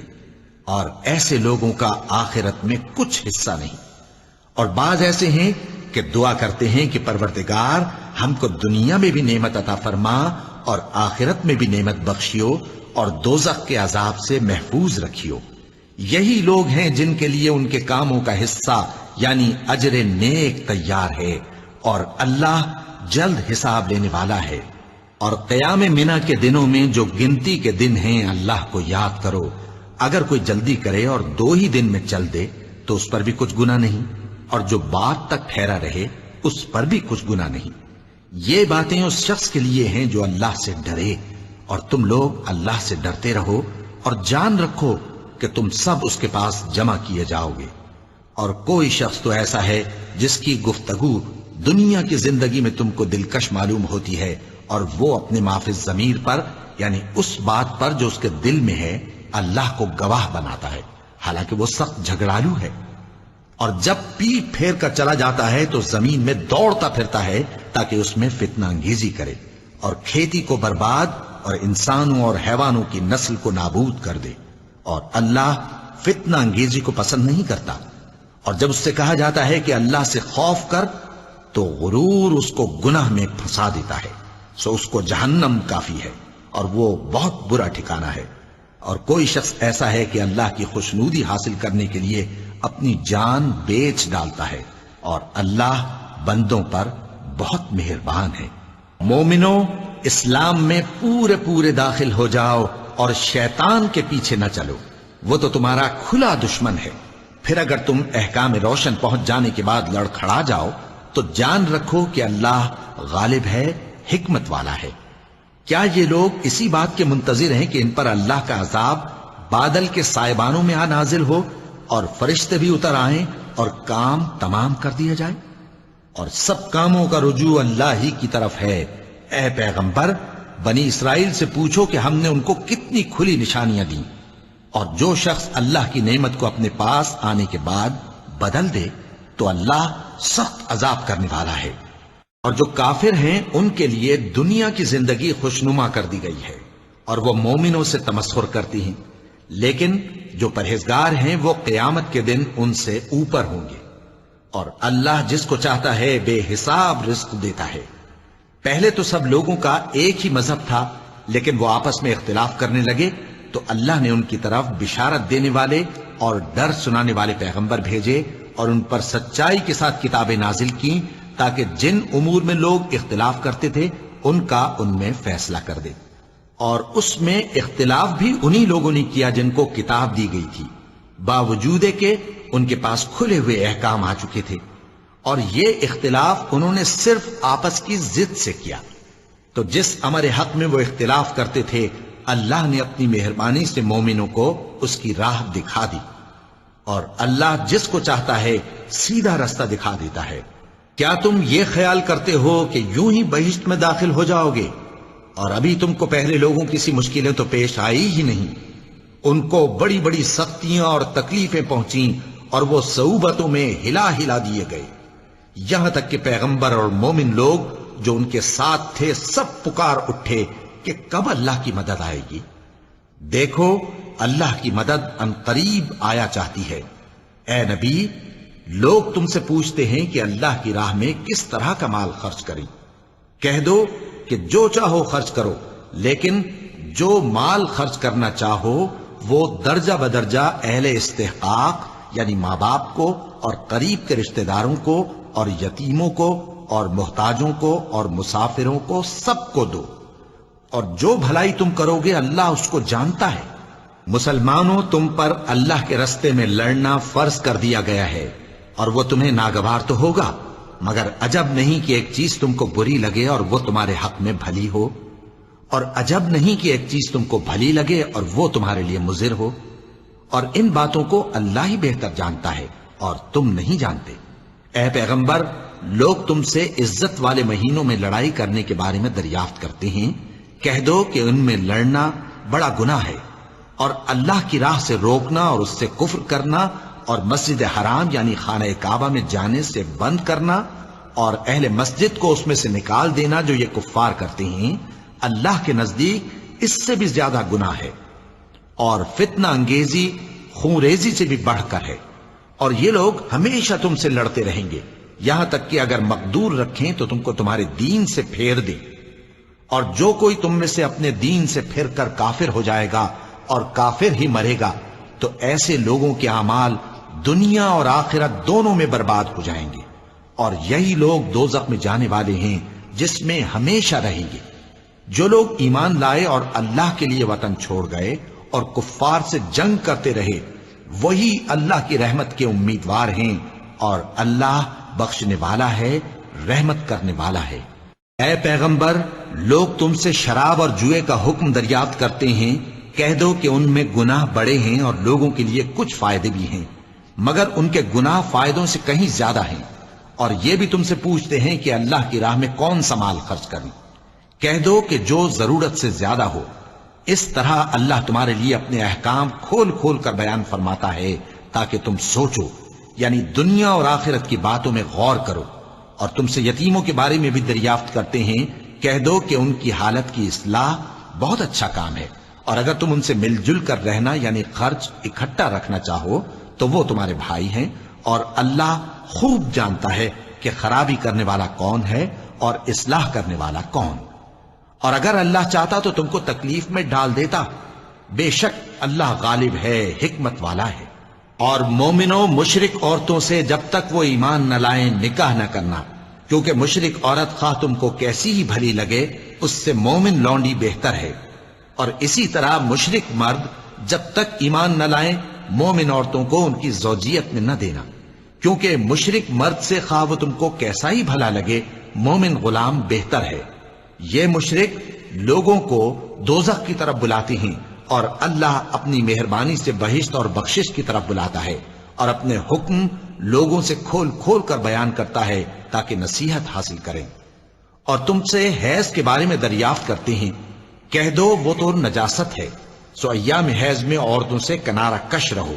اور ایسے لوگوں کا آخرت میں کچھ حصہ نہیں۔ اور بعض ایسے ہیں کہ دعا کرتے ہیں کہ پروردگار ہم کو دنیا میں بھی نعمت عطا فرما اور آخرت میں بھی نعمت بخشیو اور دوزخ کے عذاب سے محفوظ رکھیو۔ یہی لوگ ہیں جن کے لیے ان کے کاموں کا حصہ یعنی اجر نیک تیار ہے، اور اللہ جلد حساب لینے والا ہے۔ اور قیام منا کے دنوں میں جو گنتی کے دن ہیں اللہ کو یاد کرو۔ اگر کوئی جلدی کرے اور 2 ہی دن میں چل دے تو اس پر بھی کچھ گناہ نہیں، اور جو بات تک ٹھہرا رہے اس پر بھی کچھ گناہ نہیں۔ یہ باتیں اس شخص کے لیے ہیں جو اللہ سے ڈرے، اور تم لوگ اللہ سے ڈرتے رہو اور جان رکھو کہ تم سب اس کے پاس جمع کیے جاؤ گے۔ اور کوئی شخص تو ایسا ہے جس کی گفتگو دنیا کی زندگی میں تم کو دلکش معلوم ہوتی ہے اور وہ اپنے معافی ضمیر پر یعنی اس بات پر جو اس کے دل میں ہے اللہ کو گواہ بناتا ہے، حالانکہ وہ سخت جھگڑالو ہے۔ اور جب پیٹ پھیر کر چلا جاتا ہے تو زمین میں دوڑتا پھرتا ہے تاکہ اس میں فتنہ انگیزی کرے اور کھیتی کو برباد اور انسانوں اور حیوانوں کی نسل کو نابود کر دے، اور اللہ فتنہ انگیزی کو پسند نہیں کرتا۔ اور جب اس سے کہا جاتا ہے کہ اللہ سے خوف کر تو غرور اس کو گناہ میں پھنسا دیتا ہے، سو اس کو جہنم کافی ہے اور وہ بہت برا ٹھکانہ ہے۔ اور کوئی شخص ایسا ہے کہ اللہ کی خوشنودی حاصل کرنے کے لیے اپنی جان بیچ ڈالتا ہے، اور اللہ بندوں پر بہت مہربان ہے۔ مومنو، اسلام میں پورے داخل ہو جاؤ اور شیطان کے پیچھے نہ چلو، وہ تو تمہارا کھلا دشمن ہے۔ پھر اگر تم احکام روشن پہنچ جانے کے بعد لڑکھڑا جاؤ تو جان رکھو کہ اللہ غالب ہے، حکمت والا ہے۔ کیا یہ لوگ اسی بات کے منتظر ہیں کہ ان پر اللہ کا عذاب بادل کے سائبانوں میں نازل ہو اور فرشتے بھی اتر آئیں اور کام تمام کر دیا جائے؟ اور سب کاموں کا رجوع اللہ ہی کی طرف ہے۔ اے پیغمبر، بنی اسرائیل سے پوچھو کہ ہم نے ان کو کتنی کھلی نشانیاں دیں، اور جو شخص اللہ کی نعمت کو اپنے پاس آنے کے بعد بدل دے تو اللہ سخت عذاب کرنے والا ہے۔ اور جو کافر ہیں ان کے لیے دنیا کی زندگی خوشنما کر دی گئی ہے اور وہ مومنوں سے تمسخر کرتی ہیں، لیکن جو پرہیزگار ہیں وہ قیامت کے دن ان سے اوپر ہوں گے۔ اور اللہ جس کو چاہتا ہے بے حساب رزق دیتا ہے۔ پہلے تو سب لوگوں کا ایک ہی مذہب تھا، لیکن وہ آپس میں اختلاف کرنے لگے تو اللہ نے ان کی طرف بشارت دینے والے اور ڈر سنانے والے پیغمبر بھیجے اور ان پر سچائی کے ساتھ کتابیں نازل کی تاکہ جن امور میں لوگ اختلاف کرتے تھے ان کا ان میں فیصلہ کر دے۔ اور اس میں اختلاف بھی انہی لوگوں نے کیا جن کو کتاب دی گئی تھی، باوجود کہ ان کے پاس کھلے ہوئے احکام آ چکے تھے، اور یہ اختلاف انہوں نے صرف آپس کی ضد سے کیا۔ تو جس امر حق میں وہ اختلاف کرتے تھے اللہ نے اپنی مہربانی سے مومنوں کو اس کی راہ دکھا دی، اور اللہ جس کو چاہتا ہے سیدھا رستہ دکھا دیتا ہے۔ کیا تم یہ خیال کرتے ہو کہ یوں ہی بہشت میں داخل ہو جاؤ گے، اور ابھی تم کو پہلے لوگوں کی سی مشکلیں تو پیش آئی ہی نہیں؟ ان کو بڑی بڑی سختیاں اور تکلیفیں پہنچیں اور وہ صعوبتوں میں ہلا ہلا دیے گئے، یہاں تک کہ پیغمبر اور مومن لوگ جو ان کے ساتھ تھے سب پکار اٹھے کہ کب اللہ کی مدد آئے گی۔ دیکھو اللہ کی مدد ان قریب آیا چاہتی ہے۔ اے نبی، لوگ تم سے پوچھتے ہیں کہ اللہ کی راہ میں کس طرح کا مال خرچ کریں۔ کہہ دو کہ جو چاہو خرچ کرو، لیکن جو مال خرچ کرنا چاہو وہ درجہ بدرجہ اہل استحقاق یعنی ماں باپ کو اور قریب کے رشتہ داروں کو اور یتیموں کو اور محتاجوں کو اور مسافروں کو سب کو دو، اور جو بھلائی تم کرو گے اللہ اس کو جانتا ہے۔ مسلمانوں، تم پر اللہ کے رستے میں لڑنا فرض کر دیا گیا ہے، اور وہ تمہیں ناگوار تو ہوگا، مگر عجب نہیں کہ ایک چیز تم کو بری لگے اور وہ تمہارے حق میں بھلی ہو، اور عجب نہیں کہ ایک چیز تم کو بھلی لگے اور وہ تمہارے لیے مضر ہو، اور ان باتوں کو اللہ ہی بہتر جانتا ہے اور تم نہیں جانتے۔ اے پیغمبر، لوگ تم سے عزت والے مہینوں میں لڑائی کرنے کے بارے میں دریافت کرتے ہیں، کہہ دو کہ ان میں لڑنا بڑا گناہ ہے، اور اللہ کی راہ سے روکنا اور اس سے کفر کرنا اور مسجد حرام یعنی خانہ کعبہ میں جانے سے بند کرنا اور اہل مسجد کو اس میں سے نکال دینا جو یہ کفار کرتے ہیں، اللہ کے نزدیک اس سے بھی زیادہ گناہ ہے، اور فتنہ انگیزی خونریزی سے بھی بڑھ کر ہے۔ اور یہ لوگ ہمیشہ تم سے لڑتے رہیں گے، یہاں تک کہ اگر مقدور رکھیں تو تم کو تمہارے دین سے پھیر دیں، اور جو کوئی تم میں سے اپنے دین سے پھر کر کافر ہو جائے گا اور کافر ہی مرے گا تو ایسے لوگوں کے اعمال دنیا اور آخرت دونوں میں برباد ہو جائیں گے، اور یہی لوگ دوزخ میں جانے والے ہیں جس میں ہمیشہ رہیں گے۔ جو لوگ ایمان لائے اور اللہ کے لیے وطن چھوڑ گئے اور کفار سے جنگ کرتے رہے وہی اللہ کی رحمت کے امیدوار ہیں، اور اللہ بخشنے والا ہے، رحمت کرنے والا ہے۔ اے پیغمبر، لوگ تم سے شراب اور جوئے کا حکم دریافت کرتے ہیں، کہہ دو کہ ان میں گناہ بڑے ہیں اور لوگوں کے لیے کچھ فائدے بھی ہیں، مگر ان کے گناہ فائدوں سے کہیں زیادہ ہیں۔ اور یہ بھی تم سے پوچھتے ہیں کہ اللہ کی راہ میں کون سا مال خرچ کریں۔ کہہ دو کہ جو ضرورت سے زیادہ ہو. اس طرح اللہ تمہارے لیے اپنے احکام کھول کھول کر بیان فرماتا ہے تاکہ تم سوچو، یعنی دنیا اور آخرت کی باتوں میں غور کرو. اور تم سے یتیموں کے بارے میں بھی دریافت کرتے ہیں، کہہ دو کہ ان کی حالت کی اصلاح بہت اچھا کام ہے، اور اگر تم ان سے مل جل کر رہنا یعنی خرچ اکٹھا رکھنا چاہو تو وہ تمہارے بھائی ہیں، اور اللہ خوب جانتا ہے کہ خرابی کرنے والا کون ہے اور اصلاح کرنے والا کون. اور اگر اللہ چاہتا تو تم کو تکلیف میں ڈال دیتا، بے شک اللہ غالب ہے، حکمت والا ہے. اور مومنوں مشرک عورتوں سے جب تک وہ ایمان نہ لائیں نکاح نہ کرنا، کیونکہ مشرک عورت خواہ تم کو کیسی ہی بھلی لگے اس سے مومن لونڈی بہتر ہے. اور اسی طرح مشرک مرد جب تک ایمان نہ لائیں مومن عورتوں کو ان کی زوجیت میں نہ دینا، کیونکہ مشرک مرد سے خواہ وہ تم کو کیسا ہی بھلا لگے مومن غلام بہتر ہے. یہ مشرک لوگوں کو دوزخ کی طرف بلاتے ہیں، اور اللہ اپنی مہربانی سے بہشت اور بخشش کی طرف بلاتا ہے، اور اپنے حکم لوگوں سے کھول کھول کر بیان کرتا ہے تاکہ نصیحت حاصل کریں. اور تم سے حیض کے بارے میں دریافت کرتے ہیں، کہہ دو وہ تو نجاست ہے، سو ایام حیض میں عورتوں سے کنارہ کش رہو،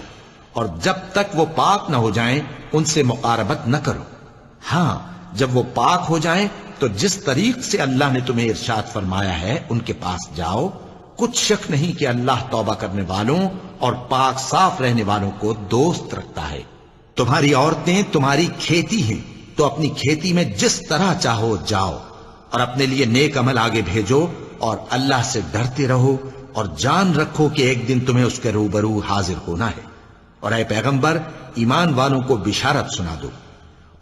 اور جب تک وہ پاک نہ ہو جائیں ان سے مقاربت نہ کرو. ہاں جب وہ پاک ہو جائیں تو جس طریق سے اللہ نے تمہیں ارشاد فرمایا ہے ان کے پاس جاؤ. کچھ شک نہیں کہ اللہ توبہ کرنے والوں اور پاک صاف رہنے والوں کو دوست رکھتا ہے. تمہاری عورتیں تمہاری کھیتی ہیں، تو اپنی کھیتی میں جس طرح چاہو جاؤ، اور اپنے لیے نیک عمل آگے بھیجو، اور اللہ سے ڈرتے رہو، اور جان رکھو کہ ایک دن تمہیں اس کے روبرو حاضر ہونا ہے. اور اے پیغمبر ایمان والوں کو بشارت سنا دو،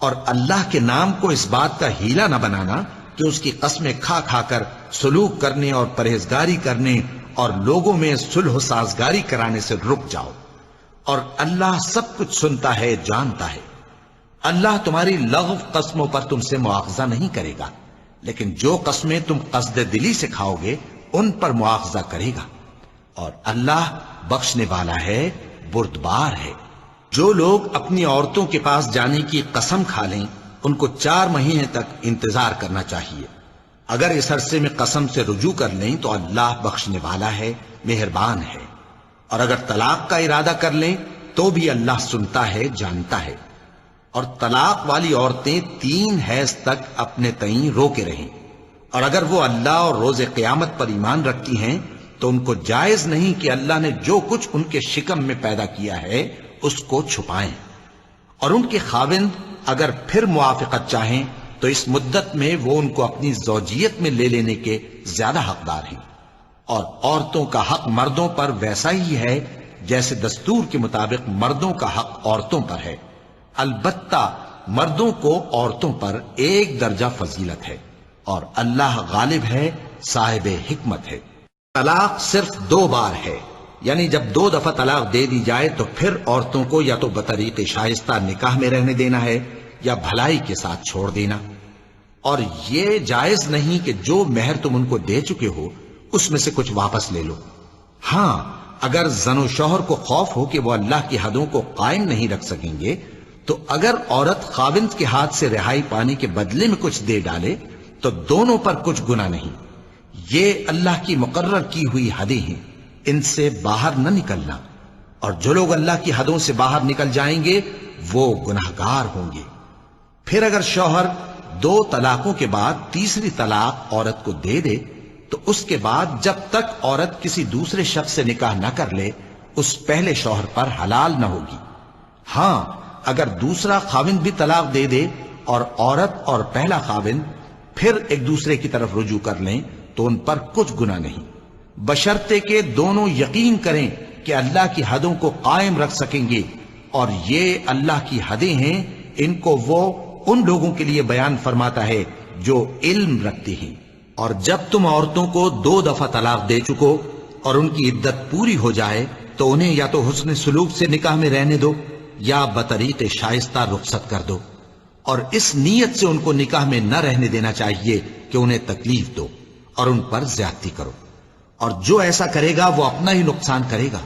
اور اللہ کے نام کو اس بات کا ہیلا نہ بنانا کہ اس کی قسمیں کھا کھا کر سلوک کرنے اور پرہیزگاری کرنے اور لوگوں میں صلح و سازگاری کرانے سے رک جاؤ. اور اللہ سب کچھ سنتا ہے، جانتا ہے. اللہ تمہاری لغو قسموں پر تم سے مواخذہ نہیں کرے گا، لیکن جو قسمیں تم قصد دلی سے کھاؤ گے ان پر مواخذہ کرے گا. اور اللہ بخشنے والا ہے، بردبار ہے. جو لوگ اپنی عورتوں کے پاس جانے کی قسم کھا لیں ان کو 4 مہینے تک انتظار کرنا چاہیے. اگر اس عرصے میں قسم سے رجوع کر لیں تو اللہ بخشنے والا ہے، مہربان ہے. اور اگر طلاق کا ارادہ کر لیں تو بھی اللہ سنتا ہے، جانتا ہے. اور طلاق والی عورتیں 3 حیض تک اپنے تئیں روکے رہیں، اور اگر وہ اللہ اور روز قیامت پر ایمان رکھتی ہیں تو ان کو جائز نہیں کہ اللہ نے جو کچھ ان کے شکم میں پیدا کیا ہے اس کو چھپائیں. اور ان کے خاوند اگر پھر موافقت چاہیں تو اس مدت میں وہ ان کو اپنی زوجیت میں لے لینے کے زیادہ حقدار ہیں. اور عورتوں کا حق مردوں پر ویسا ہی ہے جیسے دستور کے مطابق مردوں کا حق عورتوں پر ہے. البتہ مردوں کو عورتوں پر 1 درجہ فضیلت ہے، اور اللہ غالب ہے، صاحب حکمت ہے. طلاق صرف 2 بار ہے، یعنی جب 2 دفعہ طلاق دے دی جائے تو پھر عورتوں کو یا تو بطریق شائستہ نکاح میں رہنے دینا ہے یا بھلائی کے ساتھ چھوڑ دینا. اور یہ جائز نہیں کہ جو مہر تم ان کو دے چکے ہو اس میں سے کچھ واپس لے لو. ہاں اگر زن و شوہر کو خوف ہو کہ وہ اللہ کی حدوں کو قائم نہیں رکھ سکیں گے تو اگر عورت خاوند کے ہاتھ سے رہائی پانے کے بدلے میں کچھ دے ڈالے تو دونوں پر کچھ گناہ نہیں. یہ اللہ کی مقرر کی ہوئی حدیں ہیں، ان سے باہر نہ نکلنا. اور جو لوگ اللہ کی حدوں سے باہر نکل جائیں گے وہ گناہگار ہوں گے. پھر اگر شوہر 2 طلاقوں کے بعد تیسری طلاق عورت کو دے دے تو اس کے بعد جب تک عورت کسی دوسرے شخص سے نکاح نہ کر لے اس پہلے شوہر پر حلال نہ ہوگی. ہاں اگر دوسرا خاوند بھی طلاق دے دے اور عورت اور پہلا خاوند پھر ایک دوسرے کی طرف رجوع کر لیں تو ان پر کچھ گناہ نہیں، بشرطے کہ دونوں یقین کریں کہ اللہ کی حدوں کو قائم رکھ سکیں گے. اور یہ اللہ کی حدیں ہیں، ان کو وہ ان لوگوں کے لیے بیان فرماتا ہے جو علم رکھتے ہیں. اور جب تم عورتوں کو 2 دفعہ طلاق دے چکو اور ان کی عدت پوری ہو جائے تو انہیں یا تو حسن سلوک سے نکاح میں رہنے دو یا بطریق شائستہ رخصت کر دو. اور اس نیت سے ان کو نکاح میں نہ رہنے دینا چاہیے کہ انہیں تکلیف دو اور ان پر زیادتی کرو. اور جو ایسا کرے گا وہ اپنا ہی نقصان کرے گا.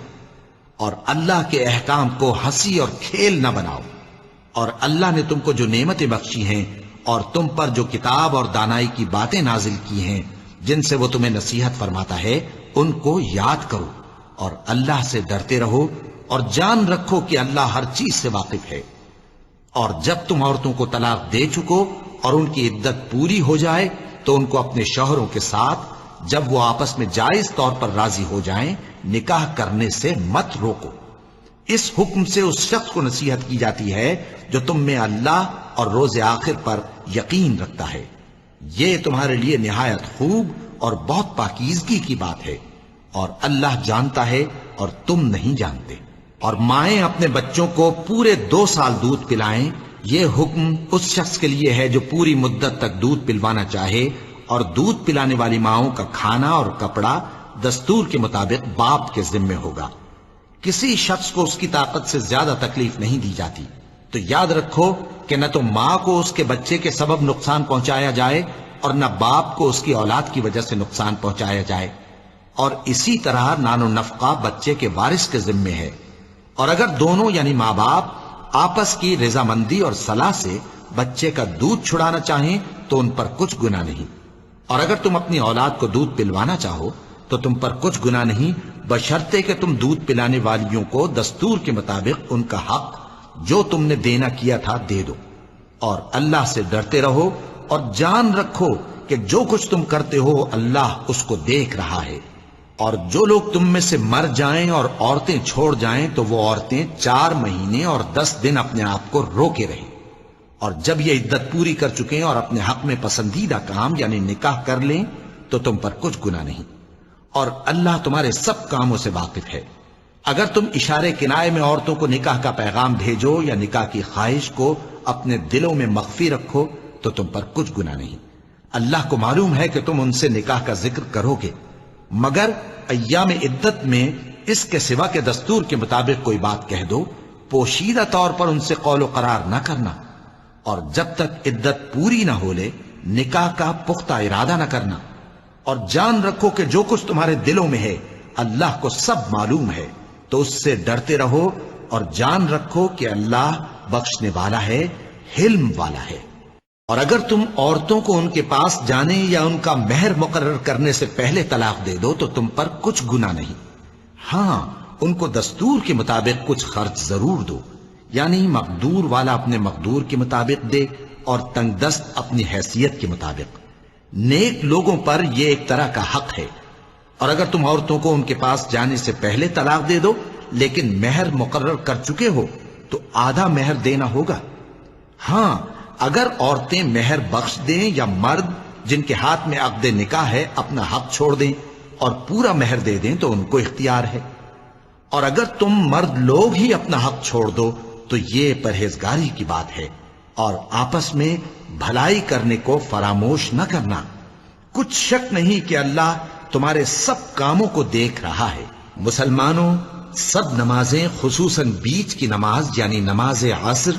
اور اللہ کے احکام کو ہنسی اور کھیل نہ بناؤ. اور اللہ نے تم کو جو نعمتیں بخشی ہیں اور تم پر جو کتاب اور دانائی کی باتیں نازل کی ہیں جن سے وہ تمہیں نصیحت فرماتا ہے ان کو یاد کرو، اور اللہ سے ڈرتے رہو، اور جان رکھو کہ اللہ ہر چیز سے واقف ہے۔ اور جب تم عورتوں کو طلاق دے چکو اور ان کی عدت پوری ہو جائے تو ان کو اپنے شوہروں کے ساتھ جب وہ آپس میں جائز طور پر راضی ہو جائیں نکاح کرنے سے مت روکو۔ اس حکم سے اس شخص کو نصیحت کی جاتی ہے جو تم میں اللہ اور روز آخر پر یقین رکھتا ہے۔ یہ تمہارے لیے نہایت خوب اور بہت پاکیزگی کی بات ہے، اور اللہ جانتا ہے اور تم نہیں جانتے۔ اور مائیں اپنے بچوں کو پورے 2 سال دودھ پلائیں، یہ حکم اس شخص کے لیے ہے جو پوری مدت تک دودھ پلوانا چاہے، اور دودھ پلانے والی ماؤں کا کھانا اور کپڑا دستور کے مطابق باپ کے ذمے ہوگا۔ کسی شخص کو اس کی طاقت سے زیادہ تکلیف نہیں دی جاتی، تو یاد رکھو کہ نہ تو ماں کو اس کے بچے کے سبب نقصان پہنچایا جائے اور نہ باپ کو اس کی اولاد کی وجہ سے نقصان پہنچایا جائے، اور اسی طرح نان و نفقہ بچے کے وارث کے ذمے ہے۔ اور اگر دونوں یعنی ماں باپ آپس کی رضامندی اور صلاح سے بچے کا دودھ چھڑانا چاہیں تو ان پر کچھ گناہ نہیں، اور اگر تم اپنی اولاد کو دودھ پلوانا چاہو تو تم پر کچھ گناہ نہیں، بشرطے کہ تم دودھ پلانے والیوں کو دستور کے مطابق ان کا حق جو تم نے دینا کیا تھا دے دو۔ اور اللہ سے ڈرتے رہو اور جان رکھو کہ جو کچھ تم کرتے ہو اللہ اس کو دیکھ رہا ہے۔ اور جو لوگ تم میں سے مر جائیں اور عورتیں چھوڑ جائیں تو وہ عورتیں 4 مہینے اور 10 دن اپنے آپ کو روکے رہیں، اور جب یہ عدت پوری کر چکیں اور اپنے حق میں پسندیدہ کام یعنی نکاح کر لیں تو تم پر کچھ گناہ نہیں، اور اللہ تمہارے سب کاموں سے واقف ہے۔ اگر تم اشارے کنائے میں عورتوں کو نکاح کا پیغام بھیجو یا نکاح کی خواہش کو اپنے دلوں میں مخفی رکھو تو تم پر کچھ گناہ نہیں۔ اللہ کو معلوم ہے کہ تم ان سے نکاح کا ذکر کرو گے، مگر ایام عدت میں اس کے سوا کے دستور کے مطابق کوئی بات کہہ دو، پوشیدہ طور پر ان سے قول و قرار نہ کرنا، اور جب تک عدت پوری نہ ہو لے نکاح کا پختہ ارادہ نہ کرنا۔ اور جان رکھو کہ جو کچھ تمہارے دلوں میں ہے اللہ کو سب معلوم ہے، تو اس سے ڈرتے رہو، اور جان رکھو کہ اللہ بخشنے والا ہے، حلم والا ہے۔ اور اگر تم عورتوں کو ان کے پاس جانے یا ان کا مہر مقرر کرنے سے پہلے طلاق دے دو تو تم پر کچھ گناہ نہیں، ہاں ان کو دستور کے مطابق کچھ خرچ ضرور دو، یعنی مقدور والا اپنے مقدور کے مطابق دے اور تنگ دست اپنی حیثیت کے مطابق۔ نیک لوگوں پر یہ ایک طرح کا حق ہے۔ اور اگر تم عورتوں کو ان کے پاس جانے سے پہلے طلاق دے دو لیکن مہر مقرر کر چکے ہو تو آدھا مہر دینا ہوگا۔ ہاں اگر عورتیں مہر بخش دیں یا مرد جن کے ہاتھ میں عقد نکاح ہے اپنا حق چھوڑ دیں اور پورا مہر دے دیں تو ان کو اختیار ہے۔ اور اگر تم مرد لوگ ہی اپنا حق چھوڑ دو تو یہ پرہیزگاری کی بات ہے، اور آپس میں بھلائی کرنے کو فراموش نہ کرنا۔ کچھ شک نہیں کہ اللہ تمہارے سب کاموں کو دیکھ رہا ہے۔ مسلمانوں، سب نمازیں خصوصاً بیچ کی نماز یعنی نماز عصر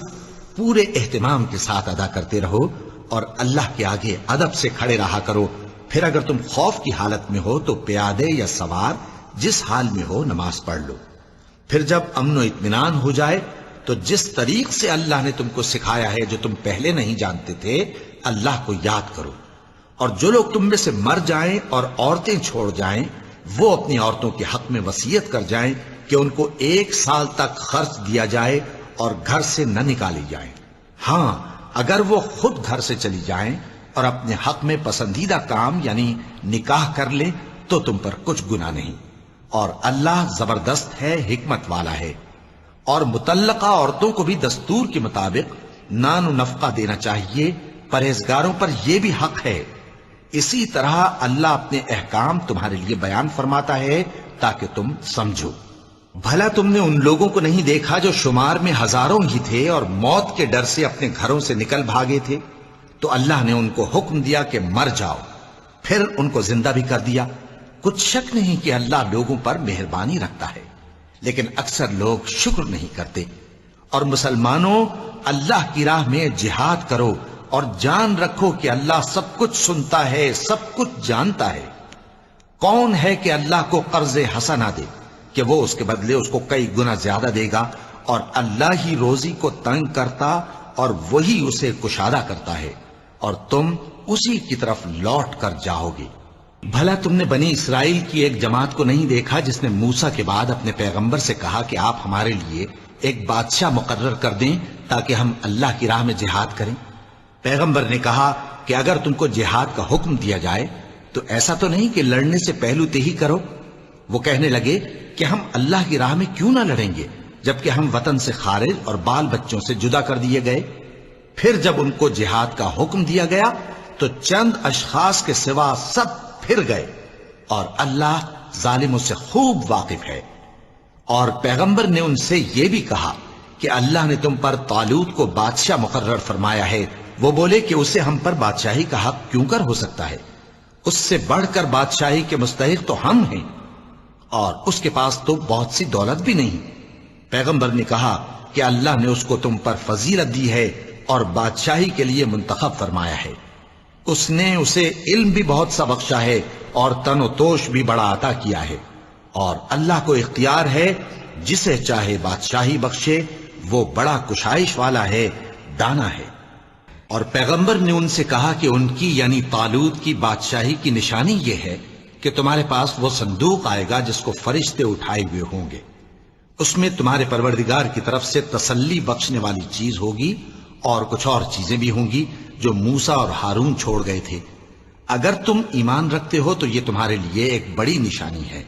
پورے اہتمام کے ساتھ ادا کرتے رہو اور اللہ کے آگے ادب سے کھڑے رہا کرو۔ پھر اگر تم خوف کی حالت میں ہو تو پیادے یا سوار جس حال میں ہو نماز پڑھ لو۔ پھر جب امن و اطمینان ہو جائے تو جس طریق سے اللہ نے تم کو سکھایا ہے جو تم پہلے نہیں جانتے تھے اللہ کو یاد کرو۔ اور جو لوگ تم میں سے مر جائیں اور عورتیں چھوڑ جائیں وہ اپنی عورتوں کے حق میں وصیت کر جائیں کہ ان کو 1 سال تک خرچ دیا جائے اور گھر سے نہ نکالی جائیں۔ ہاں اگر وہ خود گھر سے چلی جائیں اور اپنے حق میں پسندیدہ کام یعنی نکاح کر لیں تو تم پر کچھ گناہ نہیں، اور اللہ زبردست ہے، حکمت والا ہے۔ اور مطلقہ عورتوں کو بھی دستور کے مطابق نان و نفقہ دینا چاہیے، پرہیزگاروں پر یہ بھی حق ہے۔ اسی طرح اللہ اپنے احکام تمہارے لیے بیان فرماتا ہے تاکہ تم سمجھو۔ بھلا تم نے ان لوگوں کو نہیں دیکھا جو شمار میں ہزاروں ہی تھے اور موت کے ڈر سے اپنے گھروں سے نکل بھاگے تھے؟ تو اللہ نے ان کو حکم دیا کہ مر جاؤ، پھر ان کو زندہ بھی کر دیا۔ کچھ شک نہیں کہ اللہ لوگوں پر مہربانی رکھتا ہے، لیکن اکثر لوگ شکر نہیں کرتے۔ اور مسلمانوں، اللہ کی راہ میں جہاد کرو اور جان رکھو کہ اللہ سب کچھ سنتا ہے، سب کچھ جانتا ہے۔ کون ہے کہ اللہ کو قرض حسنہ دے کہ وہ اس کے بدلے اس کو کئی گنا زیادہ دے گا، اور اللہ ہی روزی کو تنگ کرتا اور وہی اسے کشادہ کرتا ہے، اور تم اسی کی طرف لوٹ کر جاؤ گے۔ بھلا تم نے بنی اسرائیل کی ایک جماعت کو نہیں دیکھا جس نے موسیٰ کے بعد اپنے پیغمبر سے کہا کہ آپ ہمارے لیے ایک بادشاہ مقرر کر دیں تاکہ ہم اللہ کی راہ میں جہاد کریں؟ پیغمبر نے کہا کہ اگر تم کو جہاد کا حکم دیا جائے تو ایسا تو نہیں کہ لڑنے سے پہلو تہی کرو۔ وہ کہنے لگے کہ ہم اللہ کی راہ میں کیوں نہ لڑیں گے جبکہ ہم وطن سے خارج اور بال بچوں سے جدا کر دیے گئے۔ پھر جب ان کو جہاد کا حکم دیا گیا تو چند اشخاص کے سوا سب پھر گئے، اور اللہ ظالموں سے خوب واقف ہے۔ اور پیغمبر نے ان سے یہ بھی کہا کہ اللہ نے تم پر طالوت کو بادشاہ مقرر فرمایا ہے۔ وہ بولے کہ اسے ہم پر بادشاہی کا حق کیوں کر ہو سکتا ہے؟ اس سے بڑھ کر بادشاہی کے مستحق تو ہم ہیں، اور اس کے پاس تو بہت سی دولت بھی نہیں۔ پیغمبر نے کہا کہ اللہ نے اس کو تم پر فضیلت دی ہے اور بادشاہی کے لیے منتخب فرمایا ہے۔ اس نے اسے علم بھی بہت سا بخشا ہے اور تن و توش بھی بڑا عطا کیا ہے، اور اللہ کو اختیار ہے جسے چاہے بادشاہی بخشے، وہ بڑا کشائش والا ہے، دانا ہے۔ اور پیغمبر نے ان سے کہا کہ ان کی یعنی طالوت کی بادشاہی کی نشانی یہ ہے کہ تمہارے پاس وہ صندوق آئے گا جس کو فرشتے اٹھائے ہوئے ہوں گے۔ اس میں تمہارے پروردگار کی طرف سے تسلی بخشنے والی چیز ہوگی، اور کچھ اور چیزیں بھی ہوں گی جو موسیٰ اور ہارون چھوڑ گئے تھے۔ اگر تم ایمان رکھتے ہو تو یہ تمہارے لیے ایک بڑی نشانی ہے۔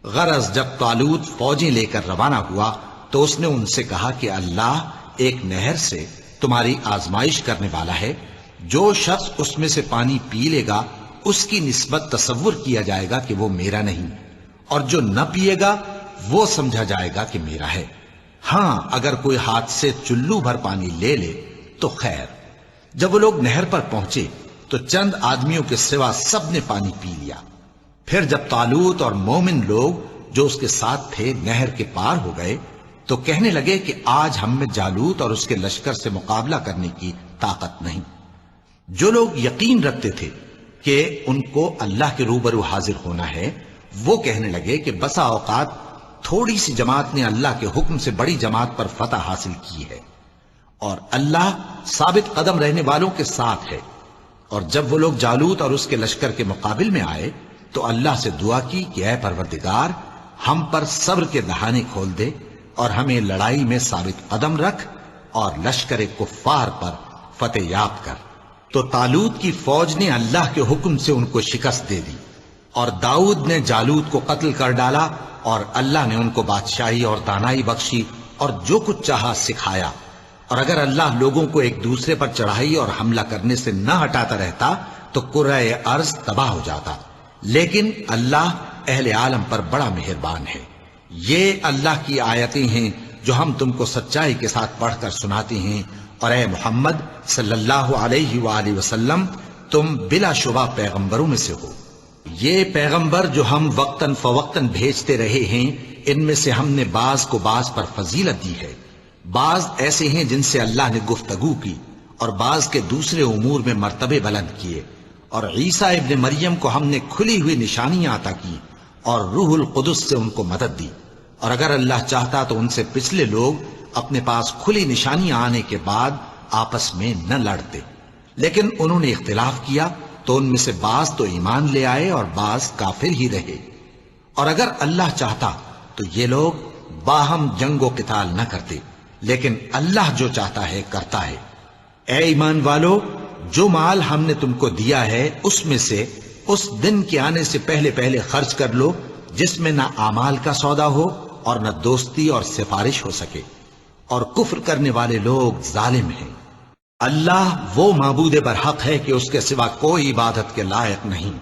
غرض جب طالوت فوجیں لے کر روانہ ہوا تو اس نے ان سے کہا کہ اللہ ایک نہر سے تمہاری آزمائش کرنے والا ہے، جو شخص اس میں سے پانی پی لے گا اس کی نسبت تصور کیا جائے گا کہ وہ میرا نہیں، اور جو نہ پیے گا وہ سمجھا جائے گا کہ میرا ہے۔ ہاں اگر کوئی ہاتھ سے چلو بھر پانی لے لے تو خیر۔ جب وہ لوگ نہر پر پہنچے تو چند آدمیوں کے سوا سب نے پانی پی لیا۔ پھر جب طالوت اور مومن لوگ جو اس کے ساتھ تھے نہر کے پار ہو گئے تو کہنے لگے کہ آج ہم میں جالوت اور اس کے لشکر سے مقابلہ کرنے کی طاقت نہیں۔ جو لوگ یقین رکھتے تھے کہ ان کو اللہ کے روبرو حاضر ہونا ہے، وہ کہنے لگے کہ بسا اوقات تھوڑی سی جماعت نے اللہ کے حکم سے بڑی جماعت پر فتح حاصل کی ہے، اور اللہ ثابت قدم رہنے والوں کے ساتھ ہے۔ اور جب وہ لوگ جالوت اور اس کے لشکر کے مقابل میں آئے تو اللہ سے دعا کی کہ اے پروردگار، ہم پر صبر کے دہانے کھول دے اور ہمیں لڑائی میں ثابت قدم رکھ اور لشکر کفار پر فتح یاب کر۔ تو طالوت کی فوج نے اللہ کے حکم سے ان کو شکست دے دی، اور داؤد نے جالوت کو قتل کر ڈالا، اور اللہ نے ان کو بادشاہی اور دانائی بخشی اور جو کچھ چاہا سکھایا۔ اور اگر اللہ لوگوں کو ایک دوسرے پر چڑھائی اور حملہ کرنے سے نہ ہٹاتا رہتا تو کرۂ ارض تباہ ہو جاتا، لیکن اللہ اہل عالم پر بڑا مہربان ہے۔ یہ اللہ کی آیتیں ہیں جو ہم تم کو سچائی کے ساتھ پڑھ کر سناتے ہیں، اور اے محمد صلی اللہ علیہ وآلہ وسلم تم بلا شبہ پیغمبروں میں سے ہو۔ یہ پیغمبر جو ہم وقتاً فوقتاً بھیجتے رہے ہیں، ان میں سے ہم نے بعض کو بعض پر فضیلت دی ہے۔ بعض ایسے ہیں جن سے اللہ نے گفتگو کی، اور بعض کے دوسرے امور میں مرتبے بلند کیے۔ اور عیسیٰ ابن مریم کو ہم نے کھلی ہوئی نشانیاں عطا کی اور روح القدس سے ان کو مدد دی، اور اگر اللہ چاہتا تو ان سے پچھلے لوگ اپنے پاس کھلی نشانیاں آنے کے بعد آپس میں نہ لڑتے، لیکن انہوں نے اختلاف کیا تو ان میں سے بعض تو ایمان لے آئے اور بعض کافر ہی رہے۔ اور اگر اللہ چاہتا تو یہ لوگ باہم جنگ و قتال نہ کرتے، لیکن اللہ جو چاہتا ہے کرتا ہے۔ اے ایمان والو، جو مال ہم نے تم کو دیا ہے اس میں سے اس دن کے آنے سے پہلے پہلے خرچ کر لو جس میں نہ اعمال کا سودا ہو اور نہ دوستی اور سفارش ہو سکے، اور کفر کرنے والے لوگ ظالم ہیں۔ اللہ وہ معبود برحق ہے کہ اس کے سوا کوئی عبادت کے لائق نہیں،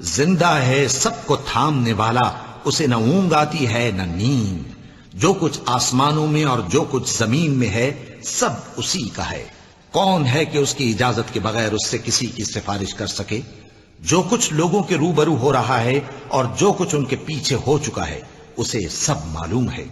زندہ ہے، سب کو تھامنے والا، اسے نہ اونگ آتی ہے نہ نیند۔ جو کچھ آسمانوں میں اور جو کچھ زمین میں ہے سب اسی کا ہے۔ کون ہے کہ اس کی اجازت کے بغیر اس سے کسی کی سفارش کر سکے؟ جو کچھ لوگوں کے روبرو ہو رہا ہے اور جو کچھ ان کے پیچھے ہو چکا ہے اسے سب معلوم ہے،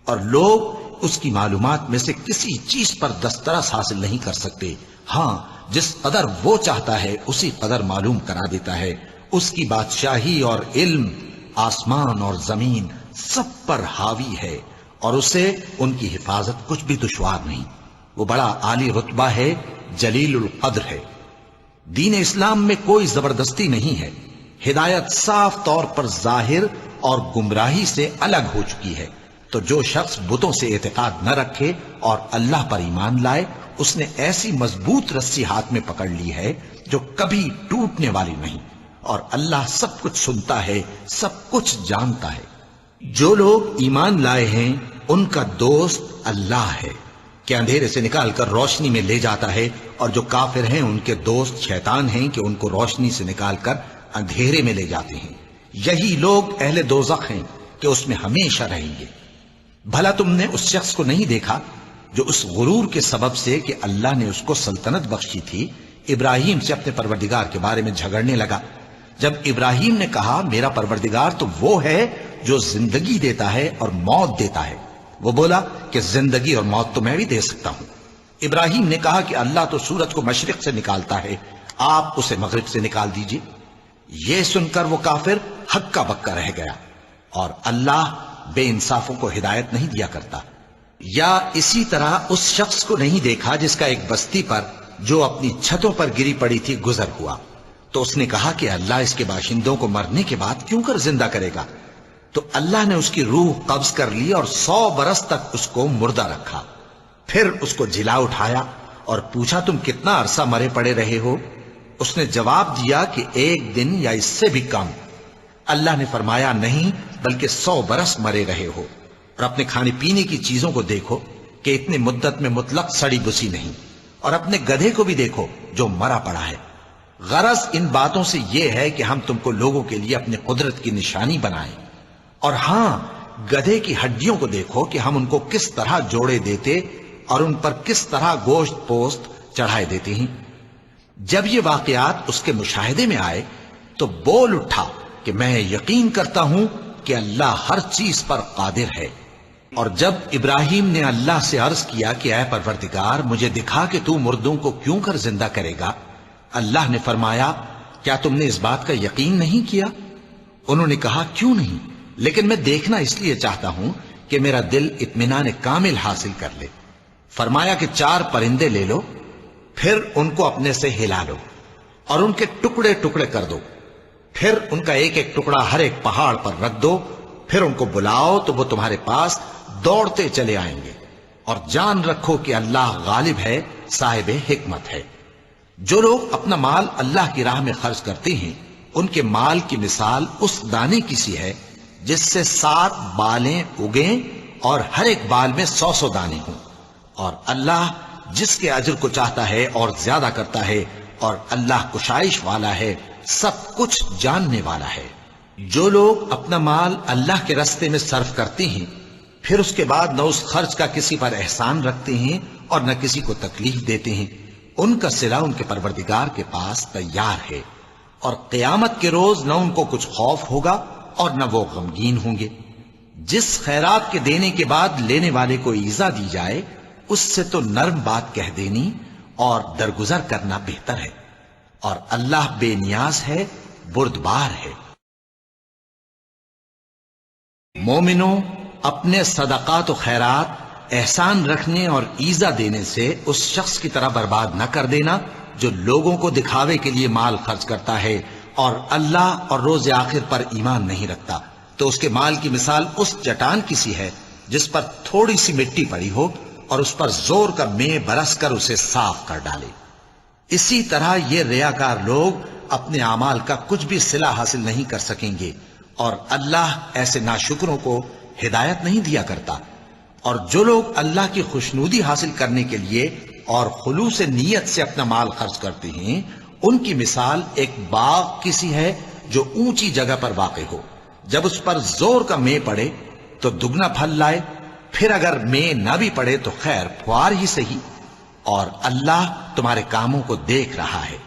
اور لوگ اس کی معلومات میں سے کسی چیز پر دسترس حاصل نہیں کر سکتے۔ ہاں جس قدر وہ چاہتا ہے اسی قدر معلوم کرا دیتا ہے۔ اس کی بادشاہی اور علم آسمان اور زمین سب پر حاوی ہے، اور اسے ان کی حفاظت کچھ بھی دشوار نہیں۔ وہ بڑا عالی رتبہ ہے، جلیل القدر ہے۔ دین اسلام میں کوئی زبردستی نہیں ہے، ہدایت صاف طور پر ظاہر اور گمراہی سے الگ ہو چکی ہے۔ تو جو شخص بتوں سے اعتقاد نہ رکھے اور اللہ پر ایمان لائے، اس نے ایسی مضبوط رسی ہاتھ میں پکڑ لی ہے جو کبھی ٹوٹنے والی نہیں، اور اللہ سب کچھ سنتا ہے، سب کچھ جانتا ہے۔ جو لوگ ایمان لائے ہیں ان کا دوست اللہ ہے کہ اندھیرے سے نکال کر روشنی میں لے جاتا ہے، اور جو کافر ہیں ان کے دوست شیطان ہیں کہ ان کو روشنی سے نکال کر اندھیرے میں لے جاتے ہیں۔ یہی لوگ اہل دوزخ ہیں کہ اس میں ہمیشہ رہیں گے۔ بھلا تم نے اس شخص کو نہیں دیکھا جو اس غرور کے سبب سے کہ اللہ نے اس کو سلطنت بخشی تھی، ابراہیم سے اپنے پروردگار کے بارے میں جھگڑنے لگا؟ جب ابراہیم نے کہا میرا پروردگار تو وہ ہے جو زندگی دیتا ہے اور موت دیتا ہے، وہ بولا کہ زندگی اور موت تو میں بھی دے سکتا ہوں۔ ابراہیم نے کہا کہ اللہ تو سورج کو مشرق سے نکالتا ہے، آپ اسے مغرب سے نکال دیجئے۔ یہ سن کر وہ کافر ہکا بکا رہ گیا، اور اللہ بے انصافوں کو ہدایت نہیں دیا کرتا۔ یا اسی طرح اس شخص کو نہیں دیکھا جس کا ایک بستی پر جو اپنی چھتوں پر گری پڑی تھی گزر ہوا، تو اس نے کہا کہ اللہ اس کے باشندوں کو مرنے کے بعد کیوں کر زندہ کرے گا؟ تو اللہ نے اس کی روح قبض کر لی اور 100 برس تک اس کو مردہ رکھا۔ پھر اس کو جلا اٹھایا اور پوچھا تم کتنا عرصہ مرے پڑے رہے ہو؟ اس نے جواب دیا کہ 1 دن یا اس سے بھی کم۔ اللہ نے فرمایا نہیں بلکہ 100 برس مرے رہے ہو، اور اپنے کھانے پینے کی چیزوں کو دیکھو کہ اتنی مدت میں مطلق سڑی بسی نہیں، اور اپنے گدھے کو بھی دیکھو جو مرا پڑا ہے۔ غرض ان باتوں سے یہ ہے کہ ہم تم کو لوگوں کے لیے اپنی قدرت کی نشانی بنائیں، اور ہاں گدھے کی ہڈیوں کو دیکھو کہ ہم ان کو کس طرح جوڑے دیتے اور ان پر کس طرح گوشت پوست چڑھائے دیتے ہیں۔ جب یہ واقعات اس کے مشاہدے میں آئے تو بول اٹھا کہ میں یقین کرتا ہوں کہ اللہ ہر چیز پر قادر ہے۔ اور جب ابراہیم نے اللہ سے عرض کیا کہ اے پروردگار مجھے دکھا کہ تو مردوں کو کیوں کر زندہ کرے گا، اللہ نے فرمایا کیا تم نے اس بات کا یقین نہیں کیا؟ انہوں نے کہا کیوں نہیں، لیکن میں دیکھنا اس لیے چاہتا ہوں کہ میرا دل اطمینان کامل حاصل کر لے۔ فرمایا کہ 4 پرندے لے لو، پھر ان کو اپنے سے ہلا لو اور ان کے ٹکڑے ٹکڑے کر دو، پھر ان کا ایک ایک ٹکڑا ہر ایک پہاڑ پر رکھ دو، پھر ان کو بلاؤ تو وہ تمہارے پاس دوڑتے چلے آئیں گے، اور جان رکھو کہ اللہ غالب ہے، صاحب حکمت ہے۔ جو لوگ اپنا مال اللہ کی راہ میں خرچ کرتے ہیں ان کے مال کی مثال اس دانے کی سی ہے جس سے 7 بالیں اگیں اور ہر ایک بال میں 100 دانے ہوں، اور اللہ جس کے اجر کو چاہتا ہے اور زیادہ کرتا ہے، اور اللہ کشائش والا ہے، سب کچھ جاننے والا ہے۔ جو لوگ اپنا مال اللہ کے راستے میں صرف کرتے ہیں پھر اس کے بعد نہ اس خرچ کا کسی پر احسان رکھتے ہیں اور نہ کسی کو تکلیف دیتے ہیں، ان کا صلہ ان کے پروردگار کے پاس تیار ہے، اور قیامت کے روز نہ ان کو کچھ خوف ہوگا اور نہ وہ غمگین ہوں گے۔ جس خیرات کے دینے کے بعد لینے والے کو ایذا دی جائے اس سے تو نرم بات کہہ دینی اور درگزر کرنا بہتر ہے، اور اللہ بے نیاز ہے، بردبار ہے۔ مومنوں، اپنے صدقات و خیرات احسان رکھنے اور ایذا دینے سے اس شخص کی طرح برباد نہ کر دینا جو لوگوں کو دکھاوے کے لیے مال خرچ کرتا ہے اور اللہ اور روز آخر پر ایمان نہیں رکھتا، تو اس کے مال کی مثال اس چٹان کی سی ہے جس پر تھوڑی سی مٹی پڑی ہو اور اس پر زور کا مے برس کر اسے صاف کر ڈالے۔ اسی طرح یہ ریاکار لوگ اپنے اعمال کا کچھ بھی صلہ حاصل نہیں کر سکیں گے، اور اللہ ایسے ناشکروں کو ہدایت نہیں دیا کرتا۔ اور جو لوگ اللہ کی خوشنودی حاصل کرنے کے لیے اور خلوص نیت سے اپنا مال خرچ کرتے ہیں ان کی مثال ایک باغ کی سی ہے جو اونچی جگہ پر واقع ہو، جب اس پر زور کا مے پڑے تو دگنا پھل لائے، پھر اگر مے نہ بھی پڑے تو خیر پھوار ہی صحیح، اور اللہ تمہارے کاموں کو دیکھ رہا ہے۔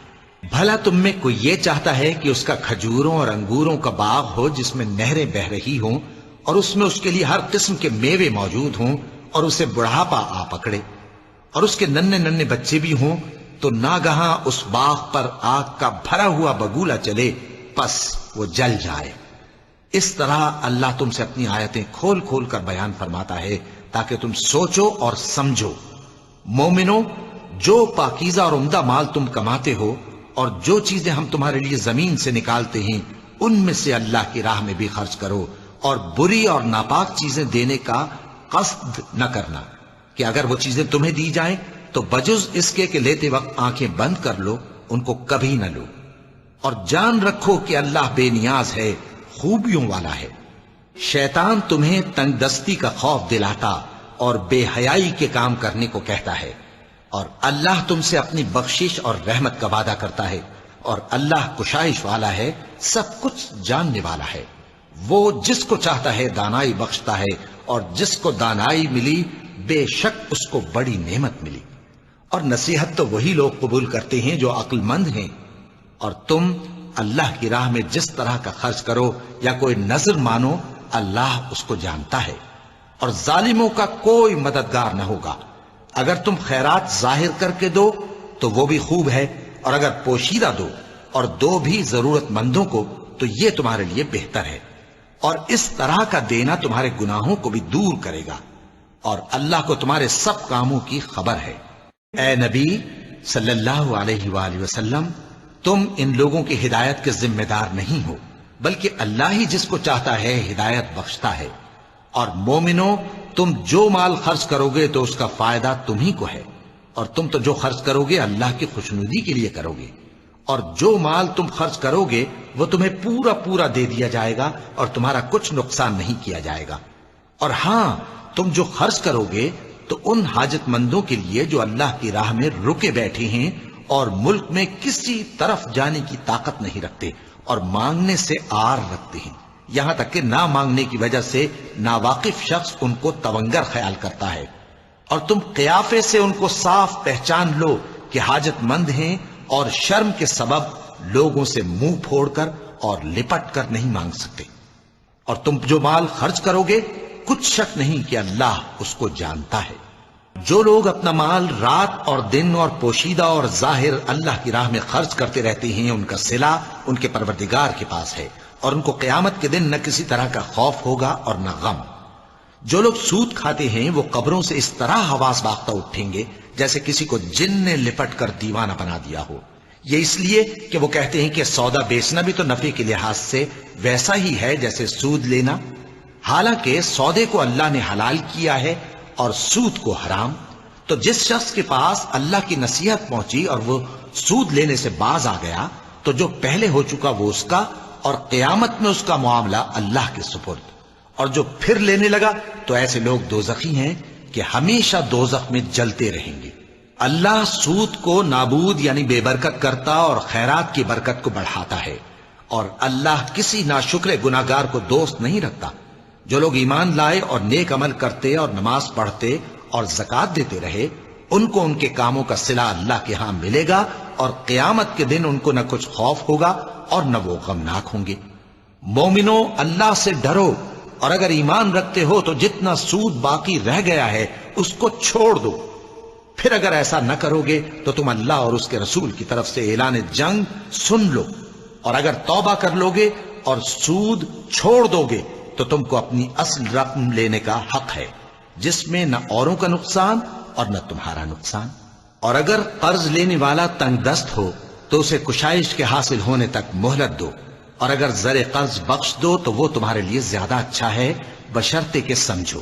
بھلا تم میں کوئی یہ چاہتا ہے کہ اس کا کھجوروں اور انگوروں کا باغ ہو جس میں نہریں بہہ رہی ہوں اور اس میں اس کے لیے ہر قسم کے میوے موجود ہوں، اور اسے بڑھاپا آ پکڑے اور اس کے ننھے ننھے بچے بھی ہوں، تو ناگہاں اس باغ پر آگ کا بھرا ہوا بگولا چلے، پس وہ جل جائے۔ اس طرح اللہ تم سے اپنی آیتیں کھول کھول کر بیان فرماتا ہے تاکہ تم سوچو اور سمجھو۔ مومنوں، جو پاکیزہ اور عمدہ مال تم کماتے ہو اور جو چیزیں ہم تمہارے لیے زمین سے نکالتے ہیں ان میں سے اللہ کی راہ میں بھی خرچ کرو، اور بری اور ناپاک چیزیں دینے کا قصد نہ کرنا کہ اگر وہ چیزیں تمہیں دی جائیں تو بجز اس کے کہ لیتے وقت آنکھیں بند کر لو، ان کو کبھی نہ لو، اور جان رکھو کہ اللہ بے نیاز ہے، خوبیوں والا ہے۔ شیطان تمہیں تنگ دستی کا خوف دلاتا اور بے حیائی کے کام کرنے کو کہتا ہے، اور اللہ تم سے اپنی بخشش اور رحمت کا وعدہ کرتا ہے، اور اللہ کشائش والا ہے، سب کچھ جاننے والا ہے۔ وہ جس کو چاہتا ہے دانائی بخشتا ہے، اور جس کو دانائی ملی بے شک اس کو بڑی نعمت ملی۔ اور نصیحت تو وہی لوگ قبول کرتے ہیں جو عقل مند ہیں، اور تم اللہ کی راہ میں جس طرح کا خرچ کرو یا کوئی نظر مانو، اللہ اس کو جانتا ہے، اور ظالموں کا کوئی مددگار نہ ہوگا۔ اگر تم خیرات ظاہر کر کے دو تو وہ بھی خوب ہے، اور اگر پوشیدہ دو اور دو بھی ضرورت مندوں کو تو یہ تمہارے لیے بہتر ہے، اور اس طرح کا دینا تمہارے گناہوں کو بھی دور کرے گا، اور اللہ کو تمہارے سب کاموں کی خبر ہے۔ اے نبی صلی اللہ علیہ وآلہ وسلم، تم ان لوگوں کی ہدایت کے ذمہ دار نہیں ہو، بلکہ اللہ ہی جس کو چاہتا ہے ہدایت بخشتا ہے۔ اور مومنو، تم جو مال خرچ کرو گے تو اس کا فائدہ تمہیں کو ہے، اور تم تو جو خرچ کرو گے اللہ کی خوشنودی کے لیے کرو گے، اور جو مال تم خرچ کرو گے وہ تمہیں پورا پورا دے دیا جائے گا، اور تمہارا کچھ نقصان نہیں کیا جائے گا۔ اور ہاں، تم جو خرچ کرو گے تو ان حاجت مندوں کے لیے جو اللہ کی راہ میں رکے بیٹھے ہیں اور ملک میں کسی طرف جانے کی طاقت نہیں رکھتے اور مانگنے سے آر رکھتے ہیں، یہاں تک کہ نہ مانگنے کی وجہ سے ناواقف شخص ان کو تونگر خیال کرتا ہے، اور تم قیافے سے ان کو صاف پہچان لو کہ حاجت مند ہیں، اور شرم کے سبب لوگوں سے منہ پھوڑ کر اور لپٹ کر نہیں مانگ سکتے۔ اور تم جو مال خرچ کرو گے کچھ شک نہیں کہ اللہ اس کو جانتا ہے۔ جو لوگ اپنا مال رات اور دن اور پوشیدہ اور ظاہر اللہ کی راہ میں خرچ کرتے رہتے ہیں، ان کا صلہ ان کے پروردگار کے پاس ہے، اور ان کو قیامت کے دن نہ کسی طرح کا خوف ہوگا اور نہ غم۔ جو لوگ سود کھاتے ہیں وہ قبروں سے اس طرح حواس باختہ اٹھیں گے جیسے کسی کو جن نے لپٹ کر دیوانہ بنا دیا ہو، یہ اس لیے کہ وہ کہتے ہیں کہ سودا بیچنا بھی تو نفع کے لحاظ سے ویسا ہی ہے جیسے سود لینا، حالانکہ سودے کو اللہ نے حلال کیا ہے اور سود کو حرام۔ تو جس شخص کے پاس اللہ کی نصیحت پہنچی اور وہ سود لینے سے باز آ گیا تو جو پہلے ہو چکا وہ اس کا، اور قیامت میں اس کا معاملہ اللہ کے سپرد۔ اور جو پھر لینے لگا تو ایسے لوگ دوزخی ہیں کہ ہمیشہ دوزخ میں جلتے رہیں گے۔ اللہ سود کو نابود یعنی بے برکت کرتا اور خیرات کی برکت کو بڑھاتا ہے، اور اللہ کسی ناشکر گناہگار کو دوست نہیں رکھتا۔ جو لوگ ایمان لائے اور نیک عمل کرتے اور نماز پڑھتے اور زکوٰۃ دیتے رہے، ان کو ان کے کاموں کا صلہ اللہ کے ہاں ملے گا، اور قیامت کے دن ان کو نہ کچھ خوف ہوگا اور نہ وہ غمناک ہوں گے۔ مومنو، اللہ سے ڈرو، اور اگر ایمان رکھتے ہو تو جتنا سود باقی رہ گیا ہے اس کو چھوڑ دو۔ پھر اگر ایسا نہ کرو گے تو تم اللہ اور اس کے رسول کی طرف سے اعلان جنگ سن لو، اور اگر توبہ کر لو گے اور سود چھوڑ دو گے تو تم کو اپنی اصل رقم لینے کا حق ہے، جس میں نہ اوروں کا نقصان اور نہ تمہارا نقصان۔ اور اگر قرض لینے والا تنگ دست ہو تو اسے کشائش کے حاصل ہونے تک مہلت دو، اور اگر زر قرض بخش دو تو وہ تمہارے لیے زیادہ اچھا ہے، بشرطے کہ سمجھو۔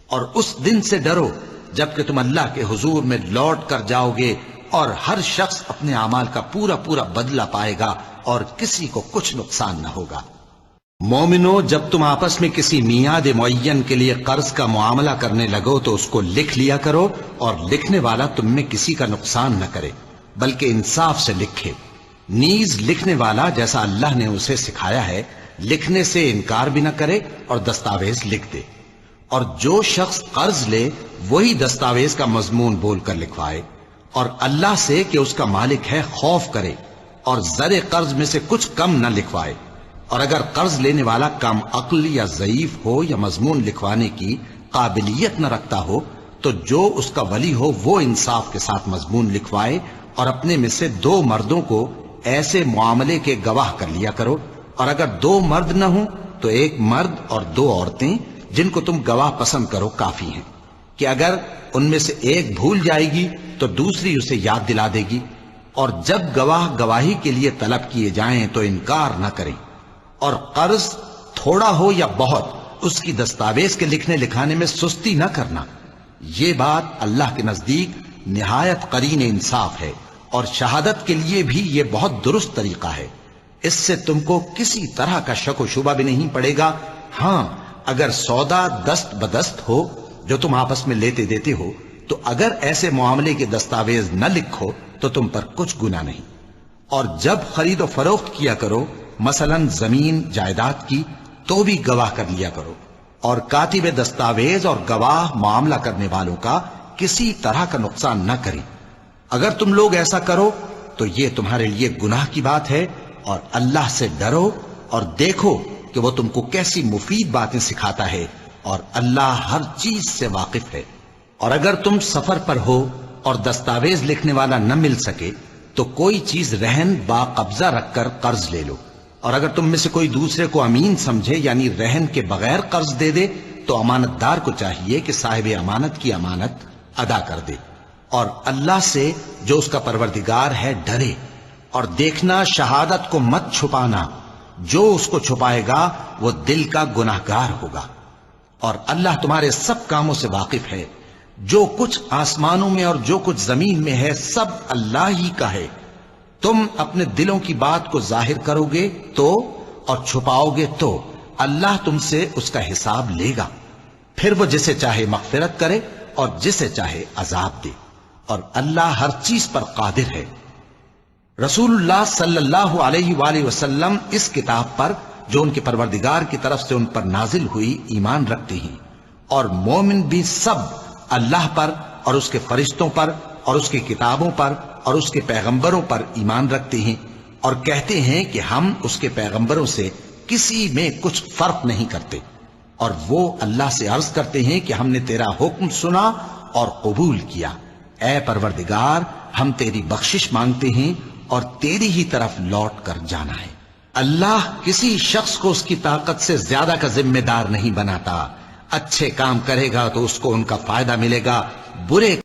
اور اس دن سے ڈرو جبکہ تم اللہ کے حضور میں لوٹ کر جاؤ گے، اور ہر شخص اپنے اعمال کا پورا پورا بدلہ پائے گا، اور کسی کو کچھ نقصان نہ ہوگا۔ مومنو، جب تم آپس میں کسی میعاد معین کے لیے قرض کا معاملہ کرنے لگو تو اس کو لکھ لیا کرو، اور لکھنے والا تم میں کسی کا نقصان نہ کرے بلکہ انصاف سے لکھے۔ نیز لکھنے والا جیسا اللہ نے اسے سکھایا ہے لکھنے سے انکار بھی نہ کرے اور دستاویز لکھ دے، اور جو شخص قرض لے وہی دستاویز کا مضمون بول کر لکھوائے، اور اللہ سے کہ اس کا مالک ہے خوف کرے، اور زر قرض میں سے کچھ کم نہ لکھوائے۔ اور اگر قرض لینے والا کم عقل یا ضعیف ہو یا مضمون لکھوانے کی قابلیت نہ رکھتا ہو تو جو اس کا ولی ہو وہ انصاف کے ساتھ مضمون لکھوائے، اور اپنے میں سے 2 مردوں کو ایسے معاملے کے گواہ کر لیا کرو، اور اگر 2 مرد نہ ہوں تو 1 مرد اور 2 عورتیں جن کو تم گواہ پسند کرو کافی ہیں، کہ اگر ان میں سے ایک بھول جائے گی تو دوسری اسے یاد دلا دے گی، اور جب گواہ گواہی کے لیے طلب کیے جائیں تو انکار نہ کریں، اور قرض تھوڑا ہو یا بہت اس کی دستاویز کے لکھنے لکھانے میں سستی نہ کرنا. یہ بات اللہ کے نزدیک نہایت قرین انصاف ہے اور شہادت کے لیے بھی یہ بہت درست طریقہ ہے. اس سے تم کو کسی طرح کا شک و شبہ بھی نہیں پڑے گا. ہاں اگر سودا دست بدست ہو جو تم آپس میں لیتے دیتے ہو تو اگر ایسے معاملے کے دستاویز نہ لکھو تو تم پر کچھ گناہ نہیں. اور جب خرید و فروخت کیا کرو مثلا زمین جائیداد کی تو بھی گواہ کر لیا کرو. اور کاتب دستاویز اور گواہ معاملہ کرنے والوں کا کسی طرح کا نقصان نہ کریں. اگر تم لوگ ایسا کرو تو یہ تمہارے لیے گناہ کی بات ہے. اور اللہ سے ڈرو اور دیکھو کہ وہ تم کو کیسی مفید باتیں سکھاتا ہے اور اللہ ہر چیز سے واقف ہے. اور اگر تم سفر پر ہو اور دستاویز لکھنے والا نہ مل سکے تو کوئی چیز رہن با قبضہ رکھ کر قرض لے لو. اور اگر تم میں سے کوئی دوسرے کو امین سمجھے یعنی رہن کے بغیر قرض دے دے تو امانت دار کو چاہیے کہ صاحب امانت کی امانت ادا کر دے. اور اللہ سے جو اس کا پروردگار ہے ڈرے. اور دیکھنا شہادت کو مت چھپانا. جو اس کو چھپائے گا وہ دل کا گناہگار ہوگا. اور اللہ تمہارے سب کاموں سے واقف ہے. جو کچھ آسمانوں میں اور جو کچھ زمین میں ہے سب اللہ ہی کا ہے. تم اپنے دلوں کی بات کو ظاہر کرو گے تو اور چھپاؤ گے تو اللہ تم سے اس کا حساب لے گا. پھر وہ جسے چاہے مغفرت کرے اور جسے چاہے عذاب دے. اور اللہ ہر چیز پر قادر ہے. رسول اللہ صلی اللہ علیہ وآلہ وسلم اس کتاب پر جو ان کے پروردگار کی طرف سے ان پر نازل ہوئی ایمان رکھتے ہیں. اور مومن بھی سب اللہ پر اور اس کے فرشتوں پر اور اس کی کتابوں پر اور اس کے پیغمبروں پر ایمان رکھتے ہیں اور کہتے ہیں کہ ہم اس کے پیغمبروں سے کسی میں کچھ فرق نہیں کرتے. اور وہ اللہ سے عرض کرتے ہیں کہ ہم نے تیرا حکم سنا اور قبول کیا. اے پروردگار ہم تیری بخشش مانگتے ہیں اور تیری ہی طرف لوٹ کر جانا ہے. اللہ کسی شخص کو اس کی طاقت سے زیادہ کا ذمہ دار نہیں بناتا. اچھے کام کرے گا تو اس کو ان کا فائدہ ملے گا، برے